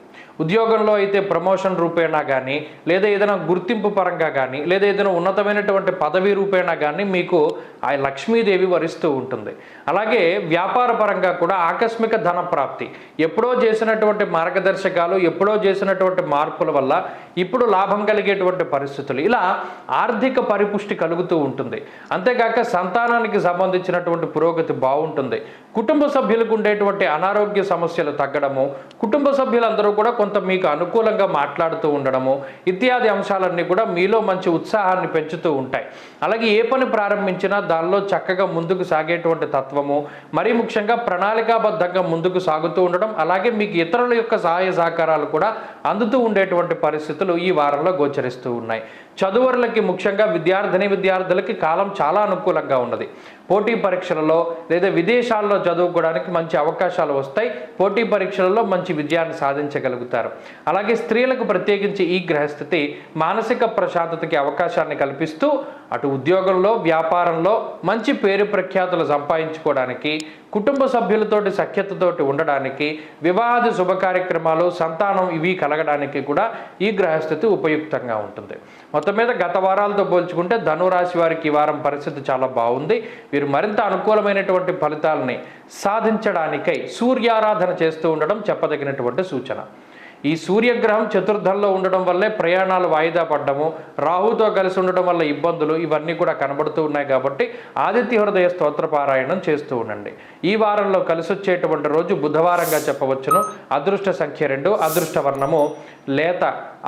ఉద్యోగంలో అయితే ప్రమోషన్ రూపేణా కానీ లేదా ఏదైనా గుర్తింపు పరంగా కానీ లేదా ఏదైనా ఉన్నతమైనటువంటి పదవి రూపేణా కానీ మీకు ఆ లక్ష్మీదేవి వరిస్తూ ఉంటుంది. అలాగే వ్యాపార పరంగా కూడా ఆకస్మిక ధన ప్రాప్తి, ఎప్పుడో చేసినటువంటి మార్గదర్శకాలు, ఎప్పుడో చేసినటువంటి మార్పుల వల్ల ఇప్పుడు లాభం కలిగేటువంటి పరిస్థితులు, ఇలా ఆర్థిక పరిపుష్టి కలుగుతూ ఉంటుంది. అంతేకాక సంతానానికి సంబంధించినటువంటి పురోగతి బాగుంటుంది. కుటుంబ సభ్యులకు ఉండేటువంటి అనారోగ్య సమస్యలు తగ్గడము, కుటుంబ సభ్యులందరూ కూడా కొంత మీకు అనుకూలంగా మాట్లాడుతూ ఉండడము ఇత్యాది అంశాలన్నీ కూడా మీలో మంచి ఉత్సాహాన్ని పెంచుతూ ఉంటాయి. అలాగే ఏ పని ప్రారంభించినా దానిలో చక్కగా ముందుకు సాగేటువంటి తత్వము, మరీ ముఖ్యంగా ప్రణాళికాబద్ధంగా ముందుకు సాగుతూ ఉండడం, అలాగే మీకు ఇతరుల యొక్క సహాయ సహకారాలు కూడా అందుతూ ఉండేటువంటి పరిస్థితులు ఈ వారంలో గోచరిస్తూ ఉన్నాయి. చదువురులకి, ముఖ్యంగా విద్యార్థులకి కాలం చాలా అనుకూలంగా ఉన్నది. పోటీ పరీక్షలలో లేదా విదేశాల్లో చదువుకోవడానికి మంచి అవకాశాలు వస్తాయి. పోటీ పరీక్షలలో మంచి విజయాన్ని సాధించగలుగుతారు. అలాగే స్త్రీలకు ప్రత్యేకించి ఈ గ్రహస్థితి మానసిక ప్రశాంతతకి అవకాశాన్ని కల్పిస్తూ అటు ఉద్యోగంలో వ్యాపారంలో మంచి పేరు ప్రఖ్యాతులు సంపాదించుకోవడానికి, కుటుంబ సభ్యులతోటి సఖ్యతతోటి ఉండడానికి, వివాహాది శుభ కార్యక్రమాలు, సంతానం ఇవి కలగడానికి కూడా ఈ గ్రహస్థితి ఉపయుక్తంగా ఉంటుంది. మొత్తం మీద గత వారాలతో పోల్చుకుంటే ధనురాశి వారికి ఈ వారం పరిస్థితి చాలా బాగుంది. వీరు మరింత అనుకూలమైనటువంటి ఫలితాలని సాధించడానికై సూర్యారాధన చేస్తూ ఉండడం చెప్పదగినటువంటి సూచన. ఈ సూర్యగ్రహం చతుర్థంలో ఉండడం వల్లే ప్రయాణాలు వాయిదా పడ్డము, రాహుతో కలిసి ఉండడం వల్ల ఇబ్బందులు ఇవన్నీ కూడా కనబడుతూ ఉన్నాయి. కాబట్టి ఆదిత్య హృదయ స్తోత్ర పారాయణం చేస్తూ ఉండండి. ఈ వారంలో కలిసి వచ్చేటువంటి రోజు బుధవారంగా చెప్పవచ్చును. అదృష్ట సంఖ్య 2, అదృష్ట వర్ణము లేత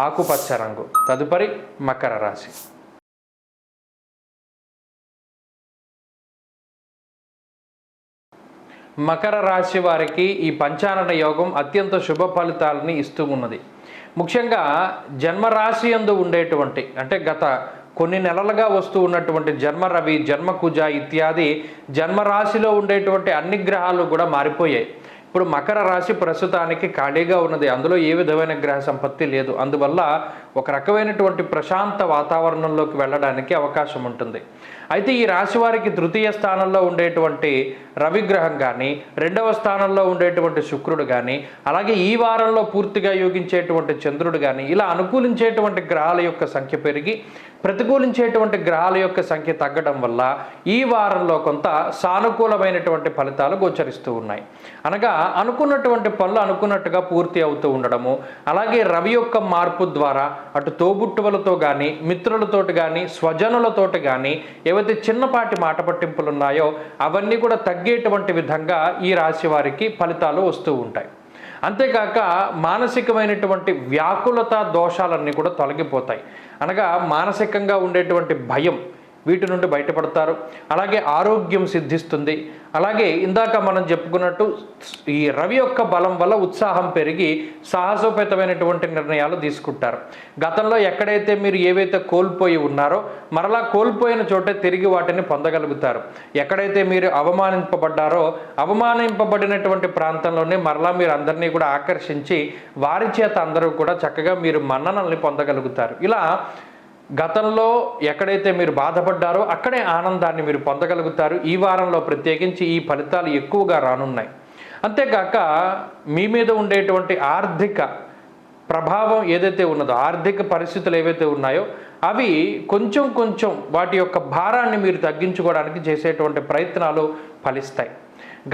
ఆకుపచ్చ రంగు. తదుపరి మకర రాశి. మకర రాశి వారికి ఈ పంచానన యోగం అత్యంత శుభ ఫలితాలని ఇస్తూ ఉన్నది. ముఖ్యంగా జన్మరాశి యందు ఉండేటువంటి, అంటే గత కొన్ని నెలలుగా వస్తూ ఉన్నటువంటి జన్మ రవి, జన్మ కుజ ఇత్యాది జన్మరాశిలో ఉండేటువంటి అన్ని గ్రహాలు కూడా మారిపోయాయి. ఇప్పుడు మకర రాశి ప్రస్తుతానికి ఖాళీగా ఉన్నది. అందులో ఏ విధమైన గ్రహ సంపత్తి లేదు. అందువల్ల ఒక రకమైనటువంటి ప్రశాంత వాతావరణంలోకి వెళ్ళడానికి అవకాశం ఉంటుంది. అయితే ఈ రాశి వారికి తృతీయ స్థానంలో ఉండేటువంటి రవిగ్రహం కానీ, 2వ స్థానంలో ఉండేటువంటి శుక్రుడు కానీ, అలాగే ఈ వారంలో పూర్తిగా యోగించేటువంటి చంద్రుడు కానీ, ఇలా అనుకూలించేటువంటి గ్రహాల యొక్క సంఖ్య పెరిగి ప్రతికూలించేటువంటి గ్రహాల యొక్క సంఖ్య తగ్గడం వల్ల ఈ వారంలో కొంత సానుకూలమైనటువంటి ఫలితాలు గోచరిస్తూ ఉన్నాయి. అనగా అనుకున్నటువంటి పనులు అనుకున్నట్టుగా పూర్తి అవుతూ ఉండడము, అలాగే రవి యొక్క మార్పు ద్వారా అటు తోబుట్టువులతో కానీ, మిత్రులతోటి కానీ, స్వజనులతోటి కానీ ఏవైతే చిన్నపాటి మాట పట్టింపులు ఉన్నాయో అవన్నీ కూడా తగ్గేటువంటి విధంగా ఈ రాశి వారికి ఫలితాలు వస్తూ ఉంటాయి. అంతేకాక మానసికమైనటువంటి వ్యాకులత దోషాలన్నీ కూడా తొలగిపోతాయి. అనగా మానసికంగా ఉండేటువంటి భయం, వీటి నుండి బయటపడతారు. అలాగే ఆరోగ్యం సిద్ధిస్తుంది. అలాగే ఇందాక మనం చెప్పుకున్నట్టు ఈ రవి యొక్క బలం వల్ల ఉత్సాహం పెరిగి సాహసోపేతమైనటువంటి నిర్ణయాలు తీసుకుంటారు. గతంలో ఎక్కడైతే మీరు ఏవైతే కోల్పోయి ఉన్నారో మరలా కోల్పోయిన చోటే తిరిగి వాటిని పొందగలుగుతారు. ఎక్కడైతే మీరు అవమానింపబడ్డారో అవమానింపబడినటువంటి ప్రాంతంలోనే మరలా మీరు అందరినీ కూడా ఆకర్షించి వారి చేత అందరూ కూడా చక్కగా మీరు మన్ననల్ని పొందగలుగుతారు. ఇలా గతంలో ఎక్కడైతే మీరు బాధపడ్డారో అక్కడే ఆనందాన్ని మీరు పొందగలుగుతారు. ఈ వారంలో ప్రత్యేకించి ఈ ఫలితాలు ఎక్కువగా రానున్నాయి. అంతేకాక మీ మీద ఉండేటువంటి ఆర్థిక ప్రభావం ఏదైతే ఉన్నదో, ఆర్థిక పరిస్థితులు ఏవైతే ఉన్నాయో అవి కొంచెం కొంచెం వాటి యొక్క భారాన్ని మీరు తగ్గించుకోవడానికి చేసేటువంటి ప్రయత్నాలు ఫలిస్తాయి.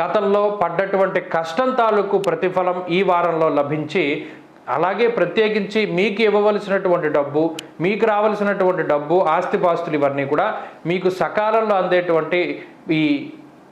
గతంలో పడ్డటువంటి కష్టం తాలూకు ప్రతిఫలం ఈ వారంలో లభించి, అలాగే ప్రత్యేకించి మీకు ఇవ్వవలసినటువంటి డబ్బు, మీకు రావలసినటువంటి డబ్బు, ఆస్తిపాస్తులు ఇవన్నీ కూడా మీకు సకాలంలో అందేటువంటి ఈ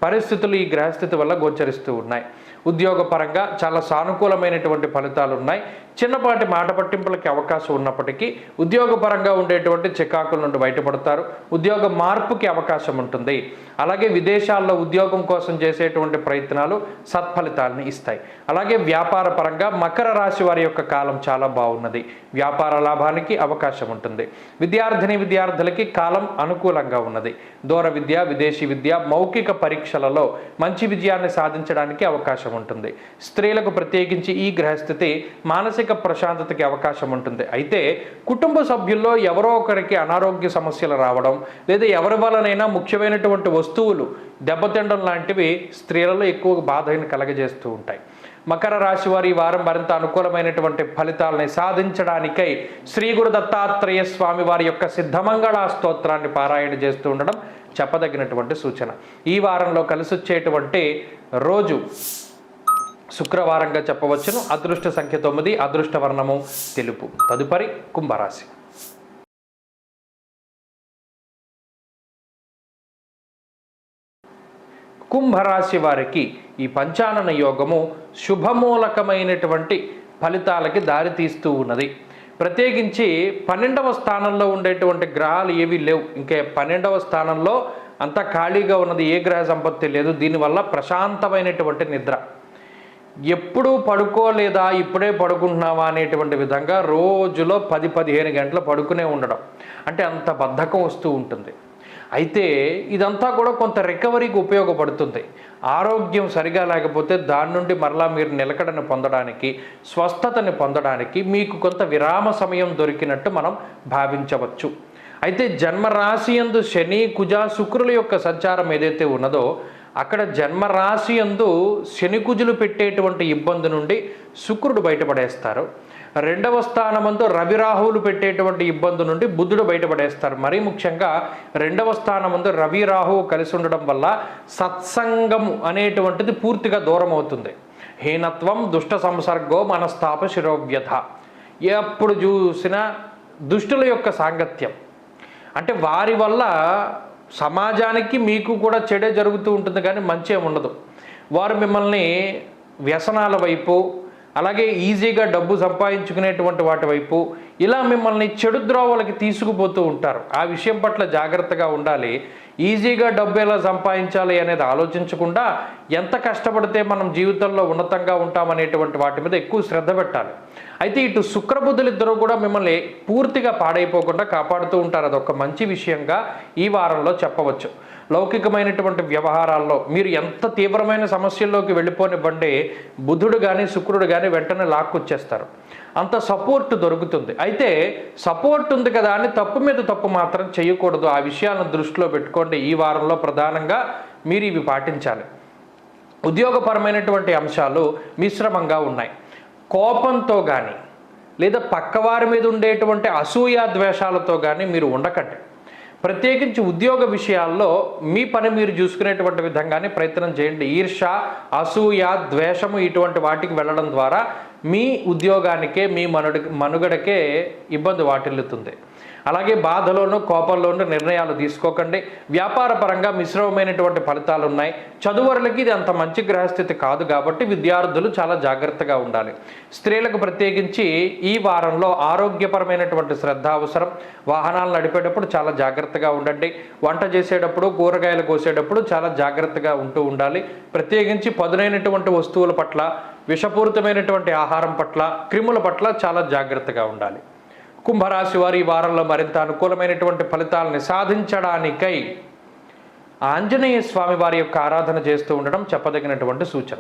పరిస్థితులు ఈ గ్రహస్థితి వల్ల గోచరిస్తూ ఉన్నాయి. ఉద్యోగపరంగా చాలా సానుకూలమైనటువంటి ఫలితాలు ఉన్నాయి. చిన్నపాటి మాట పట్టింపులకి అవకాశం ఉన్నప్పటికీ ఉద్యోగపరంగా ఉండేటువంటి చికాకుల నుండి బయటపడతారు. ఉద్యోగ మార్పుకి అవకాశం ఉంటుంది. అలాగే విదేశాల్లో ఉద్యోగం కోసం చేసేటువంటి ప్రయత్నాలు సత్ఫలితాలను ఇస్తాయి. అలాగే వ్యాపార పరంగా మకర రాశి వారి యొక్క కాలం చాలా బాగున్నది. వ్యాపార లాభానికి అవకాశం ఉంటుంది. విద్యార్థులకి కాలం అనుకూలంగా ఉన్నది. దూర విద్య, విదేశీ విద్య, మౌఖిక పరీక్షలలో మంచి విజయాన్ని సాధించడానికి అవకాశం ఉంటుంది. స్త్రీలకు ప్రత్యేకించి ఈ గ్రహస్థితి మానసిక ప్రశాంతతకి అవకాశం ఉంటుంది. అయితే కుటుంబ సభ్యుల్లో ఎవరో ఒకరికి అనారోగ్య సమస్యలు రావడం, లేదా ఎవరి వలనైనా ముఖ్యమైనటువంటి వస్తువులు దెబ్బతినడం లాంటివి స్త్రీలలో ఎక్కువ బాధని కలగజేస్తూ ఉంటాయి. మకర రాశి వారి వారం మరింత అనుకూలమైనటువంటి ఫలితాలని సాధించడానికై శ్రీ గురు దత్తాత్రేయ స్వామి వారి యొక్క సిద్ధమంగళ స్తోత్రాన్ని పారాయణ చేస్తూ ఉండడం చెప్పదగినటువంటి సూచన. ఈ వారంలో కలిసొచ్చేటువంటి రోజు శుక్రవారంగా చెప్పవచ్చును. అదృష్ట సంఖ్య 9, అదృష్ట వర్ణము తెలుపు. తదుపరి కుంభరాశి. కుంభరాశి వారికి ఈ పంచానన యోగము శుభమూలకమైనటువంటి ఫలితాలకి దారితీస్తూ ఉన్నది. ప్రత్యేకించి 12వ స్థానంలో ఉండేటువంటి గ్రహాలు ఏవీ లేవు. ఇంకా 12వ స్థానంలో అంతా ఖాళీగా ఉన్నది, ఏ గ్రహ సంపత్తి లేదు. దీనివల్ల ప్రశాంతమైనటువంటి నిద్ర, ఎప్పుడు పడుకోలేదా ఇప్పుడే పడుకుంటున్నావా అనేటువంటి విధంగా రోజులో 10-15 గంటలు పడుకునే ఉండడం, అంటే అంత బద్ధకం వస్తూ ఉంటుంది. అయితే ఇదంతా కూడా కొంత రికవరీకి ఉపయోగపడుతుంది. ఆరోగ్యం సరిగా లేకపోతే దాని నుండి మరలా మీరు నిలకడను పొందడానికి, స్వస్థతని పొందడానికి మీకు కొంత విరామ సమయం దొరికినట్టు మనం భావించవచ్చు. అయితే జన్మరాశి యందు శని, కుజ, శుక్రుల యొక్క సంచారం ఏదైతే ఉన్నదో అక్కడ జన్మరాశి యందు శని, కుజులు పెట్టేటువంటి ఇబ్బంది నుండి శుక్రుడు బయటపడేస్తారు. 2వ స్థానమందు రవి, రాహువులు పెట్టేటువంటి ఇబ్బంది నుండి బుధుడు బయటపడేస్తారు. మరీ ముఖ్యంగా 2వ స్థానమందు రవి, రాహువు కలిసి ఉండడం వల్ల సత్సంగము అనేటువంటిది పూర్తిగా దూరం అవుతుంది. హీనత్వం, దుష్ట సంసర్గో, మనస్తాప, శిరోవ్యధ. ఎప్పుడు చూసినా దుష్టుల యొక్క సాంగత్యం, అంటే వారి వల్ల సమాజానికి మీకు కూడా చెడే జరుగుతూ ఉంటుంది, కానీ మంచి ఏమి ఉండదు. వారు మిమ్మల్ని వ్యసనాల వైపు, అలాగే ఈజీగా డబ్బు సంపాదించుకునేటువంటి వాటి వైపు, ఇలా మిమ్మల్ని చెడు ద్రోవలకి తీసుకుపోతూ ఉంటారు. ఆ విషయం పట్ల జాగ్రత్తగా ఉండాలి. ఈజీగా డబ్బు ఎలా సంపాదించాలి అనేది ఆలోచించకుండా ఎంత కష్టపడితే మనం జీవితంలో ఉన్నతంగా ఉంటామనేటువంటి వాటి మీద ఎక్కువ శ్రద్ధ పెట్టాలి. అయితే ఇటు శుక్రబుధులిద్దరూ కూడా మిమ్మల్ని పూర్తిగా పాడైపోకుండా కాపాడుతూ ఉంటారు. అదొక మంచి విషయంగా ఈ వారంలో చెప్పవచ్చు. లౌకికమైనటువంటి వ్యవహారాల్లో మీరు ఎంత తీవ్రమైన సమస్యల్లోకి వెళ్ళిపోనివ్వండి, బుధుడు కానీ శుక్రుడు కానీ వెంటనే లాక్కొచ్చేస్తారు. అంత సపోర్ట్ దొరుకుతుంది. అయితే సపోర్ట్ ఉంది కదా అని తప్పు మీద తప్పు మాత్రం చేయకూడదు. ఆ విషయాలను దృష్టిలో పెట్టుకోండి. ఈ వారంలో ప్రధానంగా మీరు ఇవి పాటించాలి. ఉద్యోగపరమైనటువంటి అంశాలు మిశ్రమంగా ఉన్నాయి. కోపంతో కానీ లేదా పక్కవారి మీద ఉండేటువంటి అసూయ ద్వేషాలతో కానీ మీరు ఉండకండి. ప్రత్యేకించి ఉద్యోగ విషయాల్లో మీ పని మీరు చూసుకునేటువంటి విధంగానే ప్రయత్నం చేయండి. ఈర్ష, అసూయ, ద్వేషము ఇటువంటి వాటికి వెళ్ళడం ద్వారా మీ ఉద్యోగానికే, మీ మనుగడకే ఇబ్బంది వాటిల్లుతుంది. అలాగే బాధలోనూ కోపంలోనూ నిర్ణయాలు తీసుకోకండి. వ్యాపార పరంగా మిశ్రమమైనటువంటి ఫలితాలు ఉన్నాయి. చదువురులకి ఇది అంత మంచి గ్రహస్థితి కాదు కాబట్టి విద్యార్థులు చాలా జాగ్రత్తగా ఉండాలి. స్త్రీలకు ప్రత్యేకించి ఈ వారంలో ఆరోగ్యపరమైనటువంటి శ్రద్ధ అవసరం. వాహనాలు నడిపేటప్పుడు చాలా జాగ్రత్తగా ఉండండి. వంట చేసేటప్పుడు, కూరగాయలు కోసేటప్పుడు చాలా జాగ్రత్తగా ఉంటూ ఉండాలి. ప్రత్యేకించి పదునైనటువంటి వస్తువుల పట్ల, విషపూరితమైనటువంటి ఆహారం పట్ల, క్రిముల పట్ల చాలా జాగ్రత్తగా ఉండాలి. కుంభరాశి వారి ఈ వారంలో మరింత అనుకూలమైనటువంటి ఫలితాలని సాధించడానికై ఆంజనేయ స్వామి వారి యొక్క ఆరాధన చేస్తూ ఉండడం చెప్పదగినటువంటి సూచన.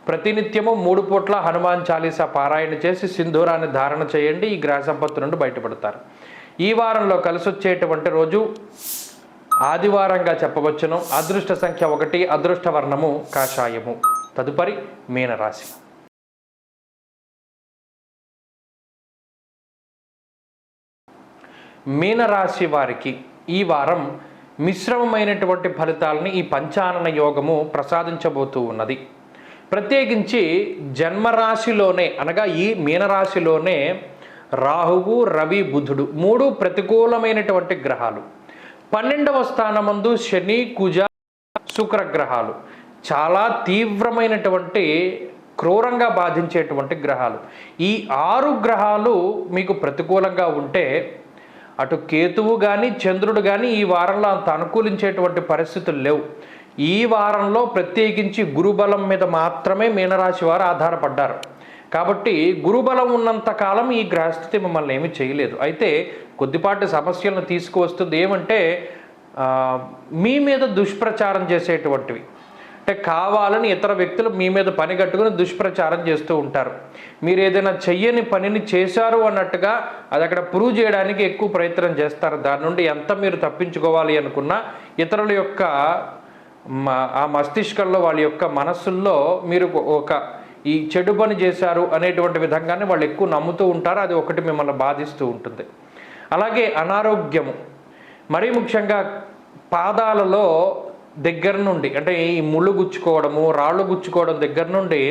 ప్రతినిత్యము 3 పూట్ల హనుమాన్ చాలీసా పారాయణ చేసి సింధూరాన్ని ధారణ చేయండి. ఈ గ్రహ సంపత్తు నుండి బయటపడతారు. ఈ వారంలో కలిసొచ్చేటువంటి రోజు ఆదివారంగా చెప్పవచ్చును. అదృష్ట సంఖ్య 1, అదృష్ట వర్ణము కాషాయము. తదుపరి మీనరాశి. మీనరాశి వారికి ఈ వారం మిశ్రమమైనటువంటి ఫలితాలని ఈ పంచానన యోగము ప్రసాదించబోతూ ఉన్నది. ప్రత్యేకించి జన్మరాశిలోనే అనగా ఈ మీనరాశిలోనే రాహువు, రవి, బుధుడు మూడు ప్రతికూలమైనటువంటి గ్రహాలు. 12వ స్థానమందు శని, కుజ, శుక్ర గ్రహాలు చాలా తీవ్రమైనటువంటి క్రూరంగా బాధించేటువంటి గ్రహాలు. ఈ 6 గ్రహాలు మీకు ప్రతికూలంగా ఉంటే అటు కేతువు కానీ చంద్రుడు కానీ ఈ వారంలో అంత అనుకూలించేటువంటి పరిస్థితులు లేవు. ఈ వారంలో ప్రత్యేకించి గురుబలం మీద మాత్రమే మీనరాశి వారు ఆధారపడ్డారు. కాబట్టి గురుబలం ఉన్నంత కాలం ఈ గ్రహస్థితి మిమ్మల్ని ఏమీ చేయలేదు. అయితే కొద్దిపాటి సమస్యలను తీసుకువస్తుంది. ఏమంటే మీ మీద దుష్ప్రచారం చేసేటువంటివి, అంటే కావాలని ఇతర వ్యక్తులు మీ మీద పని కట్టుకుని దుష్ప్రచారం చేస్తూ ఉంటారు. మీరు ఏదైనా చెయ్యని పనిని చేశారు అన్నట్టుగా అది అక్కడ ప్రూవ్ చేయడానికి ఎక్కువ ప్రయత్నం చేస్తారు. దాని నుండి ఎంత మీరు తప్పించుకోవాలి అనుకున్నా ఇతరుల యొక్క ఆ మస్తిష్కంలో, వాళ్ళ యొక్క మనస్సుల్లో మీరు ఒక ఈ చెడు పని చేశారు అనేటువంటి విధంగానే వాళ్ళు ఎక్కువ నమ్ముతూ ఉంటారు. అది ఒకటి మిమ్మల్ని బాధిస్తూ ఉంటుంది. అలాగే అనారోగ్యము, మరీ ముఖ్యంగా పాదాలలో దగ్గర నుండి, అంటే ఈ ముళ్ళు గుచ్చుకోవడము, రాళ్ళు గుచ్చుకోవడం దగ్గర నుండి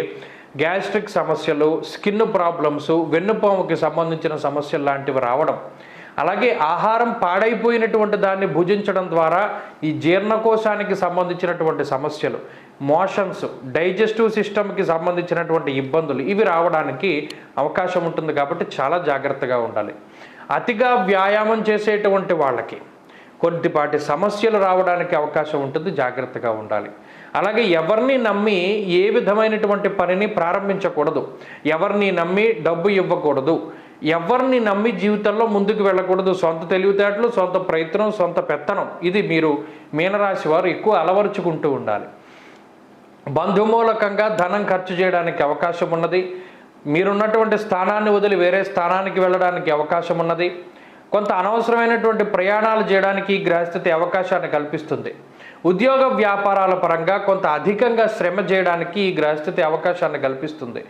గ్యాస్ట్రిక్ సమస్యలు, స్కిన్ ప్రాబ్లమ్స్, వెన్నుపాముకి సంబంధించిన సమస్యలు లాంటివి రావడం, అలాగే ఆహారం పాడైపోయినటువంటి దాన్ని భుజించడం ద్వారా ఈ జీర్ణకోశానికి సంబంధించినటువంటి సమస్యలు, మోషన్స్, డైజెస్టివ్ సిస్టమ్కి సంబంధించినటువంటి ఇబ్బందులు ఇవి రావడానికి అవకాశం ఉంటుంది. కాబట్టి చాలా జాగ్రత్తగా ఉండాలి. అతిగా వ్యాయామం చేసేటువంటి వాళ్ళకి కొద్దిపాటి సమస్యలు రావడానికి అవకాశం ఉంటుంది. జాగ్రత్తగా ఉండాలి. అలాగే ఎవరిని నమ్మి ఏ విధమైనటువంటి పనిని ప్రారంభించకూడదు. ఎవరిని నమ్మి డబ్బు ఇవ్వకూడదు. ఎవరిని నమ్మి జీవితంలో ముందుకు వెళ్ళకూడదు. సొంత తెలివితేటలు, సొంత ప్రయత్నం, సొంత పెత్తనం ఇది మీరు మీనరాశి వారు ఎక్కువ అలవరుచుకుంటూ ఉండాలి. బంధుమూలకంగా ధనం ఖర్చు చేయడానికి అవకాశం ఉన్నది. మీరున్నటువంటి స్థానాన్ని వదిలి వేరే స్థానానికి వెళ్ళడానికి అవకాశం ఉన్నది. కొంత అనవసరమైనటువంటి ప్రయాణాలు చేయడానికి ఈ గ్రహస్థితి అవకాశాన్ని కల్పిస్తుంది. ఉద్యోగ వ్యాపారాల పరంగా కొంత అధికంగా శ్రమ చేయడానికి ఈ గ్రహస్థితి అవకాశాన్ని కల్పిస్తుంది.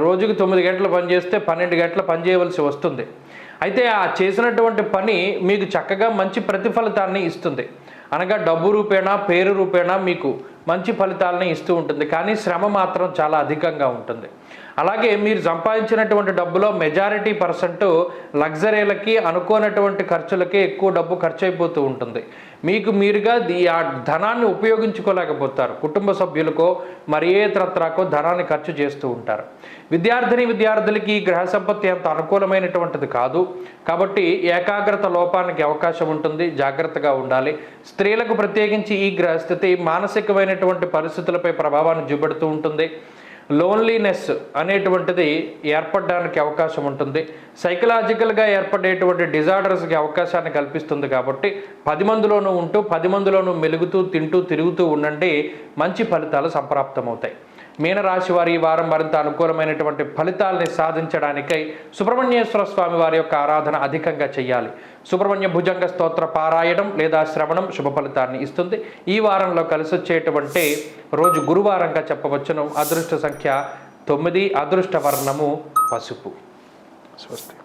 రోజుకు 9 గంటలు పనిచేస్తే 12 గంటలు పనిచేయవలసి వస్తుంది. అయితే ఆ చేసినటువంటి పని మీకు చక్కగా మంచి ప్రతిఫలితాన్ని ఇస్తుంది. అనగా డబ్బు రూపేణా, పేరు రూపేణా మీకు మంచి ఫలితాలని ఇస్తూ ఉంటుంది. కానీ శ్రమ మాత్రం చాలా అధికంగా ఉంటుంది. అలాగే మీరు సంపాదించినటువంటి డబ్బులో మెజారిటీ % లగ్జరీలకి, అనుకోనటువంటి ఖర్చులకే ఎక్కువ డబ్బు ఖర్చు అయిపోతూ ఉంటుంది. మీకు మీరుగా ఆ ధనాన్ని ఉపయోగించుకోలేకపోతారు. కుటుంబ సభ్యులకో మరి ఏ ఇతరత్రాకో ధనాన్ని ఖర్చు చేస్తూ ఉంటారు. విద్యార్థులకి ఈ గ్రహ సంపత్తి అంత అనుకూలమైనటువంటిది కాదు. కాబట్టి ఏకాగ్రత లోపానికి అవకాశం ఉంటుంది. జాగ్రత్తగా ఉండాలి. స్త్రీలకు ప్రత్యేకించి ఈ గ్రహస్థితి మానసికమైనటువంటి పరిస్థితులపై ప్రభావాన్ని చూపెడుతూ ఉంటుంది. లోన్లీనెస్ అనేటువంటిది ఏర్పడడానికి అవకాశం ఉంటుంది. సైకలాజికల్గా ఏర్పడేటువంటి డిజార్డర్స్కి అవకాశాన్ని కల్పిస్తుంది. కాబట్టి 10 మందిలోనూ ఉంటూ 10 మందిలోనూ మెలుగుతూ తింటూ తిరుగుతూ ఉండండి. మంచి ఫలితాలు సంప్రాప్తమవుతాయి. మీనరాశి వారి ఈ వారం మరింత అనుకూలమైనటువంటి ఫలితాలని సాధించడానికై సుబ్రహ్మణ్యేశ్వర స్వామి వారి యొక్క ఆరాధన అధికంగా చేయాలి. సుబ్రహ్మణ్య భుజంగ స్తోత్ర పారాయణం లేదా శ్రవణం శుభ ఫలితాన్ని ఇస్తుంది. ఈ వారంలో కలిసి వచ్చేటువంటి రోజు గురువారంగా చెప్పవచ్చును. అదృష్ట సంఖ్య 9, అదృష్ట వర్ణము పసుపు. స్వస్తి.